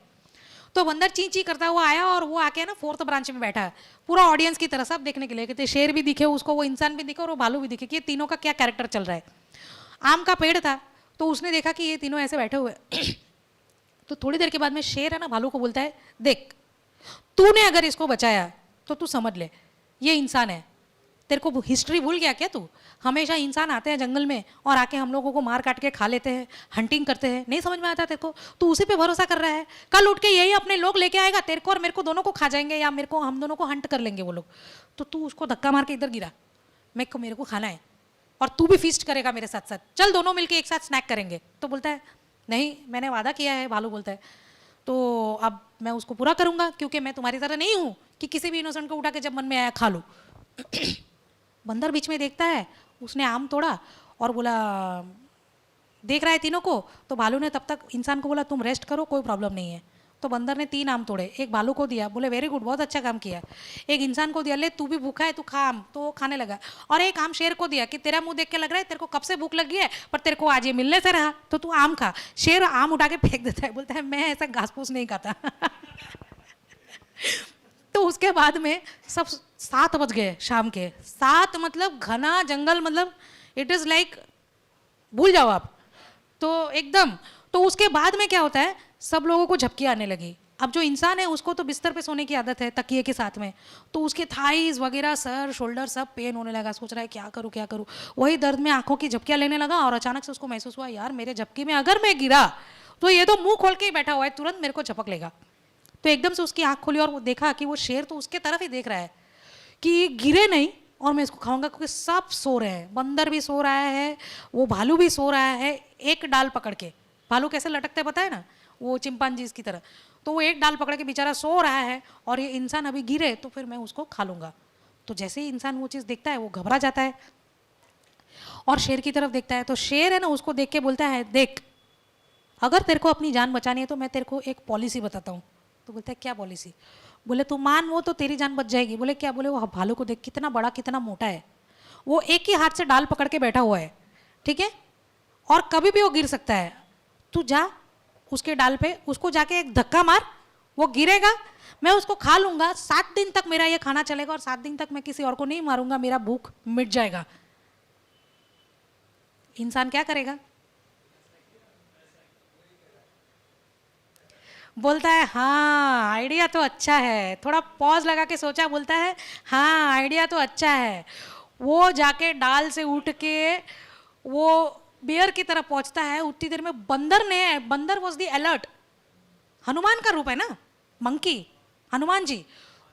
तो बंदर ची ची करता हुआ आया और वो आके ना 4th ब्रांच में बैठा है, पूरा ऑडियंस की तरह, सब देखने के लिए, कहते शेर भी दिखे उसको, वो इंसान भी दिखे और वो भालू भी दिखे कि ये तीनों का क्या कैरेक्टर चल रहा है। आम का पेड़ था तो उसने देखा कि ये तीनों ऐसे बैठे हुए। तो थोड़ी देर के बाद में शेर है ना भालू को बोलता है देख तूने अगर इसको बचाया तो तू समझ ले ये इंसान है, तेरे को हिस्ट्री भूल गया क्या तू? हमेशा इंसान आते हैं जंगल में और आके हम लोगों को मार काट के खा लेते हैं, हंटिंग करते हैं, नहीं समझ में आता तेरे को? तू उसी पे भरोसा कर रहा है, कल उठ के यही अपने लोग लेके आएगा, तेरे को और मेरे को दोनों को खा जाएंगे, या मेरे को, हम दोनों को हंट कर लेंगे वो लोग। तो तू उसको धक्का मार के इधर गिरा, मेरे को खाना है और तू भी फीस्ट करेगा मेरे साथ साथ, चल दोनों मिलके एक साथ स्नैक करेंगे। तो बोलता है नहीं मैंने वादा किया है, भालू बोलता है, तो अब मैं उसको पूरा करूंगा, क्योंकि मैं तुम्हारी तरह नहीं हूँ कि किसी भी इनोसेंट को उठा के जब मन में आया खा लूँ। बंदर बीच में देखता है, उसने आम तोड़ा और बोला, देख रहा है तीनों को। तो भालू ने तब तक इंसान को बोला तुम रेस्ट करो, कोई प्रॉब्लम नहीं है। तो बंदर ने 3 आम तोड़े, एक भालू को दिया, बोले वेरी गुड बहुत अच्छा काम किया। एक इंसान को दिया, ले तू भी भूखा है तू खा आम, तो वो खाने लगा। और एक आम शेर को दिया कि तेरा मुंह देख के लग रहा है तेरे को कब से भूख लगी है, पर तेरे को आज ये मिलने से रहा तो तू आम खा। शेर आम उठा के फेंक देता है, बोलता है मैं ऐसा घास फूस नहीं खाता। तो उसके बाद में सब 7 बज गए शाम के। 7 मतलब घना जंगल, मतलब इट इज़ लाइक भूल जाओ आप तो एकदम। तो उसके बाद में क्या होता है, सब लोगों को झपकी आने लगी अब जो इंसान है उसको तो बिस्तर पे सोने की आदत है तकिए के साथ में, तो उसके थाइज वगैरह, सर, शोल्डर सब पेन होने लगा। सोच रहा है क्या करूँ क्या करूँ। वही दर्द में आंखों की झपकियाँ लेने लगा और अचानक से उसको महसूस हुआ यार मेरे झपकी में अगर मैं गिरा तो ये तो मुंह खोल के ही बैठा हुआ है, तुरंत मेरे को झपक लेगा। तो एकदम से उसकी आंख खोली और वो देखा कि वो शेर तो उसके तरफ ही देख रहा है कि गिरे नहीं और मैं इसको खाऊंगा, क्योंकि सब सो रहे हैं। बंदर भी सो रहा है, वो भालू भी सो रहा है, एक डाल पकड़ के। भालू कैसे लटकते पता है ना, वो चिंपांजीज की तरह। तो वो एक डाल पकड़ के बेचारा सो रहा है और ये इंसान अभी गिरे तो फिर मैं उसको खा लूंगा। तो जैसे ही इंसान वो चीज़ देखता है वो घबरा जाता है और शेर की तरफ देखता है। तो शेर है ना उसको देख के बोलता है देख, अगर तेरे को अपनी जान बचानी है तो मैं तेरे को एक पॉलिसी बताता हूँ। तो बोलता है क्या पॉलिसी? बोले तू मान वो तो तेरी जान बच जाएगी। बोले क्या? बोले वो भालू को देख कितना बड़ा कितना मोटा है, वो एक ही हाथ से डाल पकड़ के बैठा हुआ है, ठीक है, और कभी भी वो गिर सकता है। तू जा उसके डाल पे, उसको जाके एक धक्का मार, वो गिरेगा, मैं उसको खा लूंगा, 7 दिन तक मेरा ये खाना चलेगा और 7 दिन तक मैं किसी और को नहीं मारूंगा, मेरा भूख मिट जाएगा। इंसान क्या करेगा? बोलता है हाँ आइडिया तो अच्छा है, थोड़ा पॉज लगा के सोचा, बोलता है हाँ आइडिया तो अच्छा है। वो जाके डाल से उठ के वो बेयर की तरफ पहुंचता है। उतनी देर में बंदर वॉज दी अलर्ट, हनुमान का रूप है ना मंकी, हनुमान जी।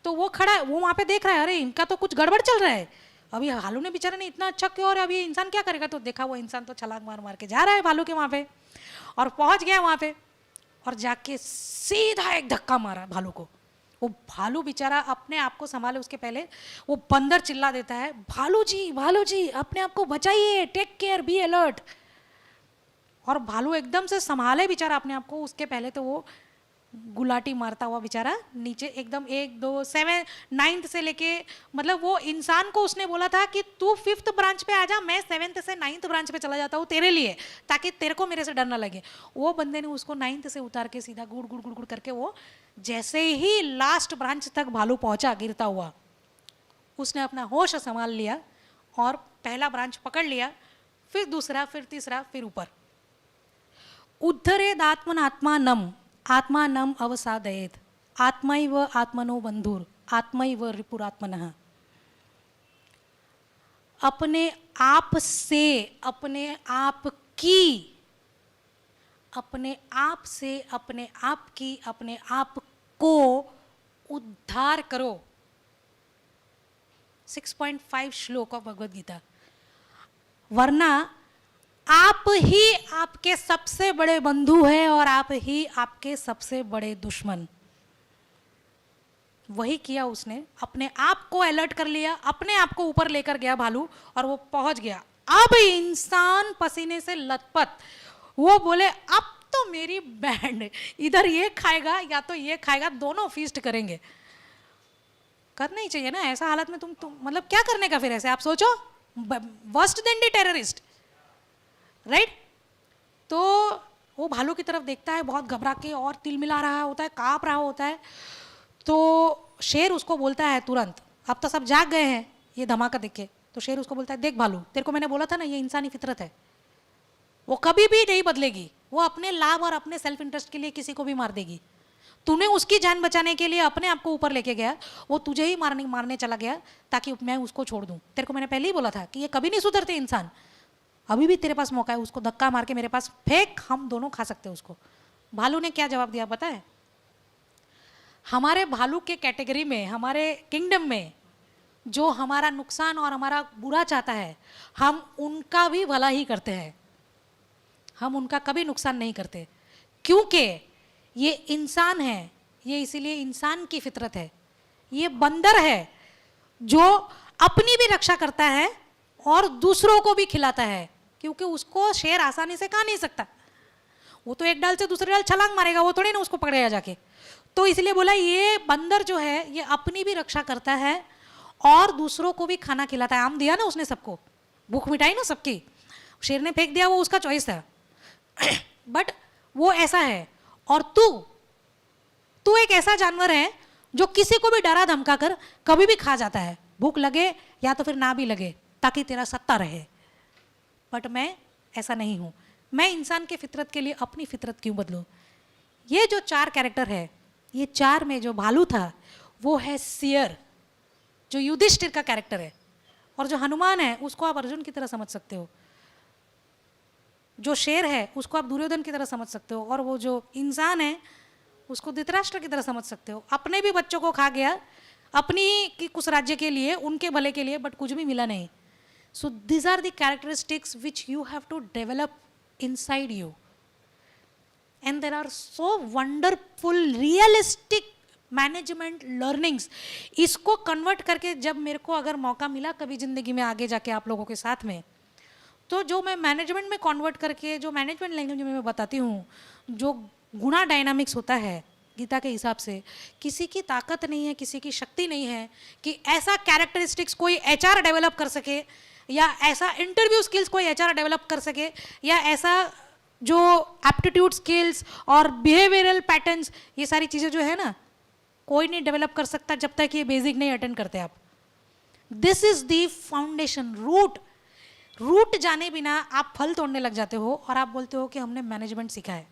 तो वो खड़ा है, वो वहां पे देख रहा है, अरे इनका तो कुछ गड़बड़ चल रहा है। अभी भालू ने बेचारे ने इतना अच्छा किया और अभी ये इंसान क्या करेगा। तो देखा वो इंसान तो छलांग मार मार के जा रहा है भालू के वहां पे और पहुंच गया वहां पे और जाके सीधा एक धक्का मारा भालू को। वो भालू बेचारा अपने आप को संभाले उसके पहले वो बंदर चिल्ला देता है भालू जी अपने आप को बचाइए, टेक केयर, बी अलर्ट। और भालू एकदम से संभाले बेचारा अपने आप को, उसके पहले तो वो गुलाटी मारता हुआ बेचारा नीचे एकदम 1 2 7 9th से लेके, मतलब वो इंसान को उसने बोला था कि तू 5th ब्रांच पे आ जा, मैं 7th से 9th ब्रांच पे चला जाता हूँ तेरे लिए, ताकि तेरे को मेरे से डर ना लगे। वो बंदे ने उसको 9th से उतार के सीधा गुड़ गुड़ गुड़ गुड़ करके वो जैसे ही लास्ट ब्रांच तक भालू पहुंचा गिरता हुआ, उसने अपना होश संभाल लिया और पहला ब्रांच पकड़ लिया, फिर दूसरा, फिर तीसरा, फिर ऊपर। उद्धरेदात्मनात्मानम आत्मानम अवसादयेत आत्मैव आत्मनो बंधुर आत्मैव रिपुरात्मनः। अपने आप से, अपने आप की, अपने आप से, अपने आप की, अपने आप को उद्धार करो। 6.5 श्लोक ऑफ भगवद गीता। वरना आप ही आपके सबसे बड़े बंधु हैं और आप ही आपके सबसे बड़े दुश्मन। वही किया उसने, अपने आप को अलर्ट कर लिया, अपने आप को ऊपर लेकर गया भालू और वो पहुंच गया। अब इंसान पसीने से लथपथ, वो बोले अब तो मेरी बैंड, इधर ये खाएगा या तो ये खाएगा, दोनों फीस्ट करेंगे। करना ही चाहिए ना ऐसा हालत में। तुम मतलब क्या करने का फिर ऐसे, आप सोचो, worst then the terrorist, right. तो वो भालू की तरफ देखता है बहुत घबरा के और तिलमिला रहा होता है, कांप रहा होता है। तो शेर उसको बोलता है तुरंत, अब तो सब जाग गए हैं ये धमाका देख के। तो शेर उसको बोलता है देख भालू, तेरे को मैंने बोला था ना ये इंसानी फितरत है, वो कभी भी नहीं बदलेगी, वो अपने लाभ और अपने सेल्फ इंटरेस्ट के लिए किसी को भी मार देगी। तूने उसकी जान बचाने के लिए अपने आप को ऊपर लेके गया, वो तुझे ही मारने चला गया ताकि मैं उसको छोड़ दूं। तेरे को मैंने पहले ही बोला था कि ये कभी नहीं सुधरते इंसान। अभी भी तेरे पास मौका है, उसको धक्का मार के मेरे पास फेंक, हम दोनों खा सकते हैं उसको। भालू ने क्या जवाब दिया पता है? हमारे भालू के कैटेगरी में, हमारे किंगडम में जो हमारा नुकसान और हमारा बुरा चाहता है, हम उनका भी भला ही करते हैं, हम उनका कभी नुकसान नहीं करते। क्योंकि ये इंसान है, ये इसीलिए इंसान की फितरत है। ये बंदर है जो अपनी भी रक्षा करता है और दूसरों को भी खिलाता है, क्योंकि उसको शेर आसानी से खा नहीं सकता। वो तो एक डाल से दूसरे डाल छलांग मारेगा, वो थोड़ी ना उसको पकड़ेगा जाके। तो इसलिए बोला ये बंदर जो है ये अपनी भी रक्षा करता है और दूसरों को भी खाना खिलाता है। आम दिया ना उसने सबको, भूख मिटाई ना सबकी। शेर ने फेंक दिया, वो उसका चॉइस था, बट वो ऐसा है। और तू एक ऐसा जानवर है जो किसी को भी डरा धमका कर कभी भी खा जाता है, भूख लगे या तो फिर ना भी लगे, ताकि तेरा सत्ता रहे। बट मैं ऐसा नहीं हूं। मैं इंसान के फितरत के लिए अपनी फितरत क्यों बदलूं? ये जो 4 कैरेक्टर है ये 4 में जो भालू था वो है सियर, जो युधिष्ठिर का कैरेक्टर है, और जो हनुमान है उसको आप अर्जुन की तरह समझ सकते हो, जो शेर है उसको आप दुर्योधन की तरह समझ सकते हो, और वो जो इंसान है उसको धृतराष्ट्र की तरह समझ सकते हो। अपने भी बच्चों को खा गया अपनी की कुछ राज्य के लिए, उनके भले के लिए, बट कुछ भी मिला नहीं। So this are the characteristics which you have to develop inside you, and there are so wonderful realistic management learnings. इसको कन्वर्ट करके जब मेरे को अगर मौका मिला कभी ज़िंदगी में आगे जाके आप लोगों के साथ में, तो जो मैं मैनेजमेंट में कन्वर्ट करके जो मैनेजमेंट लैंग्वेज में मैं बताती हूँ, जो गुणा डायनामिक्स होता है गीता के हिसाब से, किसी की ताकत नहीं है, किसी की शक्ति नहीं है कि ऐसा कैरेक्टरिस्टिक्स कोई एचआर डेवलप कर सके, या ऐसा इंटरव्यू स्किल्स कोई एचआर डेवलप कर सके, या ऐसा जो एप्टीट्यूड स्किल्स और बिहेवियरल पैटर्न्स, ये सारी चीज़ें जो है ना, कोई नहीं डेवलप कर सकता जब तक ये बेसिक नहीं अटेंड करते आप। This is the foundation, root जाने बिना आप फल तोड़ने लग जाते हो और आप बोलते हो कि हमने मैनेजमेंट सीखा है।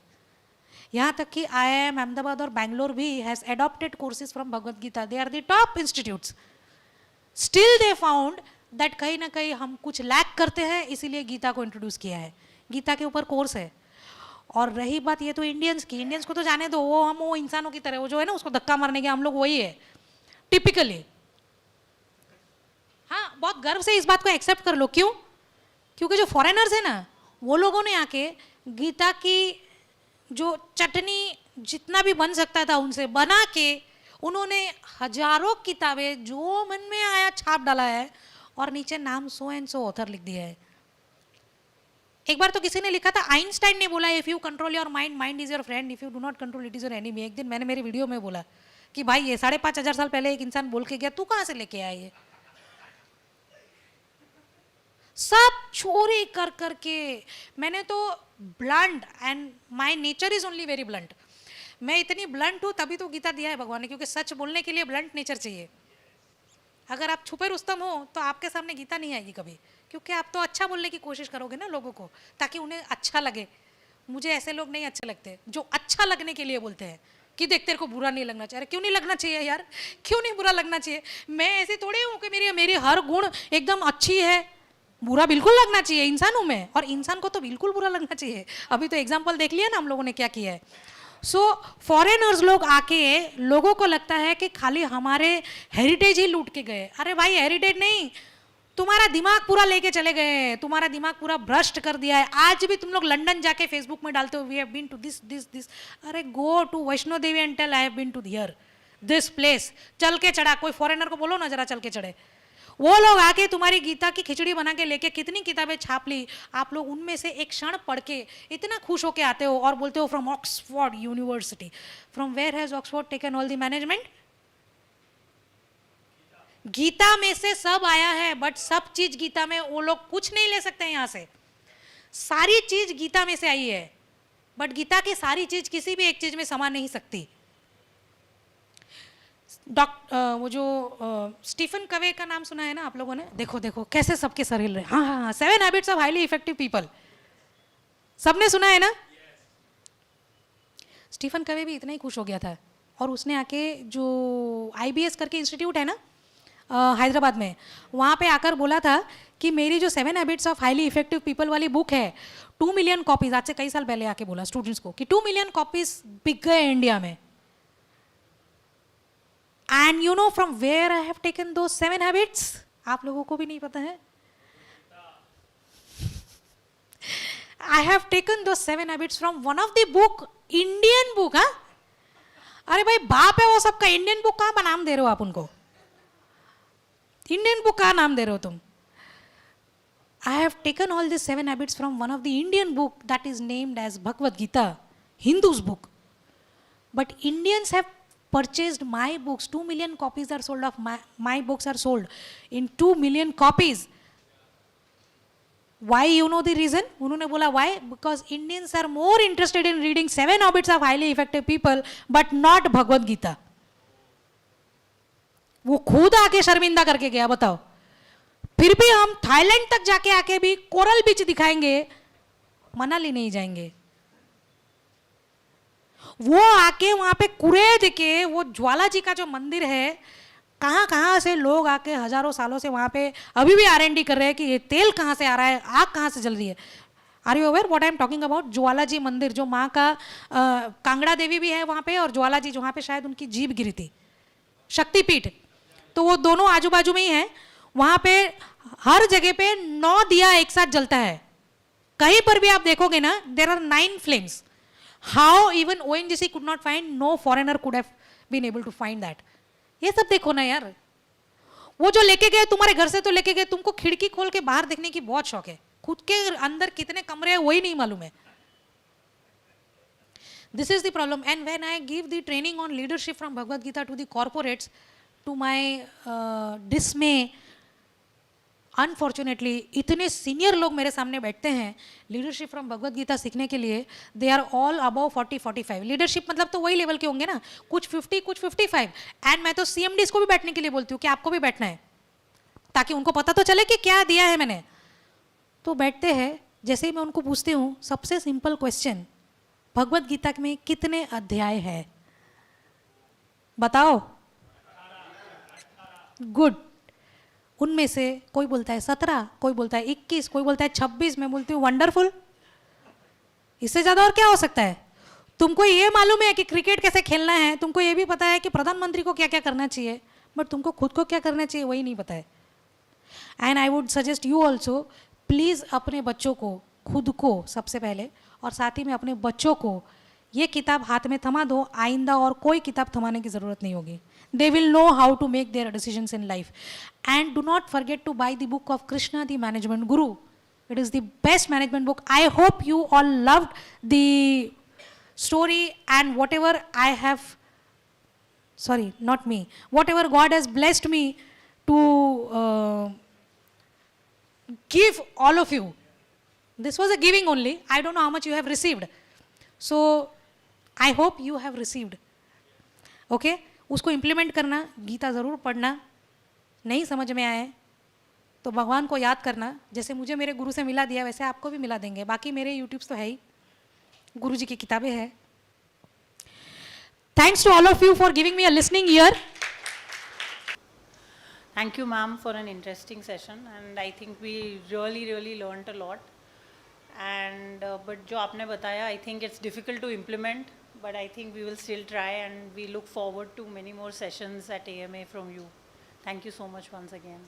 यहाँ तक कि IIM अहमदाबाद और बैंगलोर भी has adopted courses from Bhagavad Gita. They are the top institutes. Still they found that कहीं ना कहीं हम कुछ लैक करते हैं, इसीलिए गीता को इंट्रोड्यूस किया है। गीता के ऊपर कोर्स है। और रही बात ये तो इंडियंस की, इंडियंस को तो जाने दो, वो इंसानों की तरह, वो जो है ना उसको धक्का मारने के हम लोग वही है टिपिकली। हाँ, बहुत गर्व से इस बात को एक्सेप्ट कर लो। क्यों? क्योंकि जो फॉरेनर्स है ना, वो लोगों ने आके गीता की जो चटनी जितना भी बन सकता था उनसे बना के उन्होंने हजारों किताबें जो मन में आया छाप डाला है, और नीचे नाम सो एंड सो ऑथर लिख दिया है। एक बार तो किसी ने लिखा था, आइंस्टाइन ने बोला, if you control your mind, mind is your friend, if you do not control it is your enemy. एक दिन मैंने मेरे वीडियो में बोला कि भाई ये 5,500 साल पहले एक इंसान बोल के गया, तू कहाँ से लेके आया ये? सब चोरी कर करके मैंने तो blunt, and my nature is only very blunt. मैं इतनी ब्लंट हूँ तभी तो गीता दिया है भगवान ने, क्योंकि सच बोलने के लिए ब्लंट नेचर चाहिए। अगर आप छुपे रुस्तम हो तो आपके सामने गीता नहीं आएगी कभी, क्योंकि आप तो अच्छा बोलने की कोशिश करोगे ना लोगों को, ताकि उन्हें अच्छा लगे। मुझे ऐसे लोग नहीं अच्छे लगते जो अच्छा लगने के लिए बोलते हैं कि देख तेरे को बुरा नहीं लगना चाहिए। क्यों नहीं लगना चाहिए यार? क्यों नहीं बुरा लगना चाहिए? मैं ऐसे थोड़ी हूँ कि मेरी हर गुण एकदम अच्छी है। बुरा बिल्कुल लगना चाहिए, इंसान हूँ मैं, और इंसान को तो बिल्कुल बुरा लगना चाहिए। अभी तो एग्जाम्पल देख लिया ना हम लोगों ने क्या किया है। सो फॉरेनर्स लोग आके लोगों को लगता है कि खाली हमारे हेरिटेज ही लूट के गए। अरे भाई, हेरिटेज नहीं, तुम्हारा दिमाग पूरा लेके चले गए हैं, तुम्हारा दिमाग पूरा भ्रष्ट कर दिया है। आज भी तुम लोग लंदन जाके फेसबुक में डालते हो we have been to this this this. अरे go to Vaishno Devi and tell I have been to here this place. चल के चढ़ा, कोई फॉरेनर को बोलो ना जरा चल के चढ़े। वो लोग आके तुम्हारी गीता की खिचड़ी बना के लेके कितनी किताबें छाप ली, आप लोग उनमें से एक क्षण पढ़ के इतना खुश होके आते हो और बोलते हो from Oxford university. From where has Oxford taken all the management? Gita में से सब आया है, बट सब चीज गीता में वो लोग कुछ नहीं ले सकते यहाँ से। सारी चीज गीता में से आई है, बट गीता की सारी चीज किसी भी एक चीज में समा नहीं सकती। वो जो स्टीफन कवे का नाम सुना है ना आप लोगों ने? देखो देखो कैसे सबके सर हिल रहे हैं। हाँ, 7 habits of highly effective people, सबने सुना है ना? स्टीफन कवे भी इतना ही खुश हो गया था, और उसने आके जो IBS करके इंस्टीट्यूट है ना हैदराबाद में, वहाँ पे आकर बोला था कि मेरी जो 7 habits of highly effective people वाली बुक है, 2 मिलियन कॉपीज, आज से कई साल पहले आके बोला स्टूडेंट्स को कि 2 मिलियन कॉपीज बिक गए इंडिया में। And you know from where I have taken those 7 habits? आप लोगों को भी नहीं पता है। I have taken those 7 habits from one of the book, Indian book, हाँ? अरे भाई बाप है वो सबका, इंडियन बुक कहाँ नाम दे रहे हो आप उनको? इंडियन बुक कहाँ नाम दे रहे हो तुम? I have taken all these 7 habits from one of the Indian book that is named as Bhagavad Gita, Hindu's book. But Indians have purchased my books. 2 million copies are sold of my books are sold in 2 million copies. Why? You know the reason? उन्होंने बोला why? Because Indians are more interested in reading 7 habits of highly effective people, but not Bhagavad Gita. वो खुद आके शर्मिंदा करके गया, बताओ। फिर भी हम थाईलैंड तक जाके आके भी कोरल बीच दिखाएंगे, मनाली नहीं जाएंगे। वो आके वहाँ पे कुरेद के वो ज्वाला जी का जो मंदिर है, कहाँ कहाँ से लोग आके हजारों सालों से वहाँ पे अभी भी R&D कर रहे हैं कि ये तेल कहाँ से आ रहा है, आग कहाँ से जल रही है। Are you aware what I am talking about? Jwala ji मंदिर, जो माँ का कांगड़ा देवी भी है वहाँ पे, और ज्वाला जी जहाँ पे शायद उनकी जीभ गिरी थी, शक्तिपीठ, तो वो दोनों आजू बाजू में ही है। वहाँ पे हर जगह पे 9 दिया एक साथ जलता है। कहीं पर भी आप देखोगे ना, there are 9 flames. How even ONGC could not find, no foreigner could have been able to find that. ये सब देखो ना यार, वो जो लेके गए तुम्हारे घर से तो लेके गए, तुमको खिड़की खोल के बाहर देखने की बहुत शौक है, खुद के अंदर कितने कमरे हैं वही नहीं मालूम है। This is the problem. And when I give the training on leadership from Bhagavad Gita to the corporates, to my dismay, unfortunately इतने सीनियर लोग मेरे सामने बैठते हैं लीडरशिप फ्रॉम भगवत गीता सीखने के लिए, they are all above 40-45। Leadership मतलब तो वही लेवल के होंगे ना, कुछ 50 कुछ 55। एंड मैं तो CMDs को भी बैठने के लिए बोलती हूँ कि आपको भी बैठना है, ताकि उनको पता तो चले कि क्या दिया है मैंने। तो बैठते हैं, जैसे ही मैं उनको पूछती हूँ सबसे सिंपल क्वेश्चन, भगवत गीता में कितने अध्याय है बताओ? गुड। उनमें से कोई बोलता है 17, कोई बोलता है 21, कोई बोलता है 26। मैं बोलती हूँ वंडरफुल, इससे ज़्यादा और क्या हो सकता है? तुमको ये मालूम है कि क्रिकेट कैसे खेलना है, तुमको ये भी पता है कि प्रधानमंत्री को क्या क्या करना चाहिए, बट तुमको खुद को क्या करना चाहिए वही नहीं पता है। And I would suggest you also, please अपने बच्चों को, खुद को सबसे पहले, और साथ ही में अपने बच्चों को ये किताब हाथ में थमा दो, आइंदा और कोई किताब थमाने की ज़रूरत नहीं होगी। They will know how to make their decisions in life. And do not forget to buy the book of Krishna, the Management Guru. It is the best management book. I hope you all loved the story, and whatever I have, sorry, not me, whatever God has blessed me to give all of you. This was a giving only. I don't know how much you have received. So I hope you have received. Okay? उसको implement करना, गीता ज़रूर पढ़ना, नहीं समझ में आए तो भगवान को याद करना, जैसे मुझे मेरे गुरु से मिला दिया वैसे आपको भी मिला देंगे। बाकी मेरे यूट्यूब्स तो है ही, गुरु जी की किताबें हैं। Thanks to all of you for giving me a listening ear. Thank you, ma'am, for an interesting session, and I think we really learned a lot. And but जो आपने बताया, I think it's difficult to implement, but I think we will still try, and we look forward to many more sessions at AMA from you. Thank you so much once again.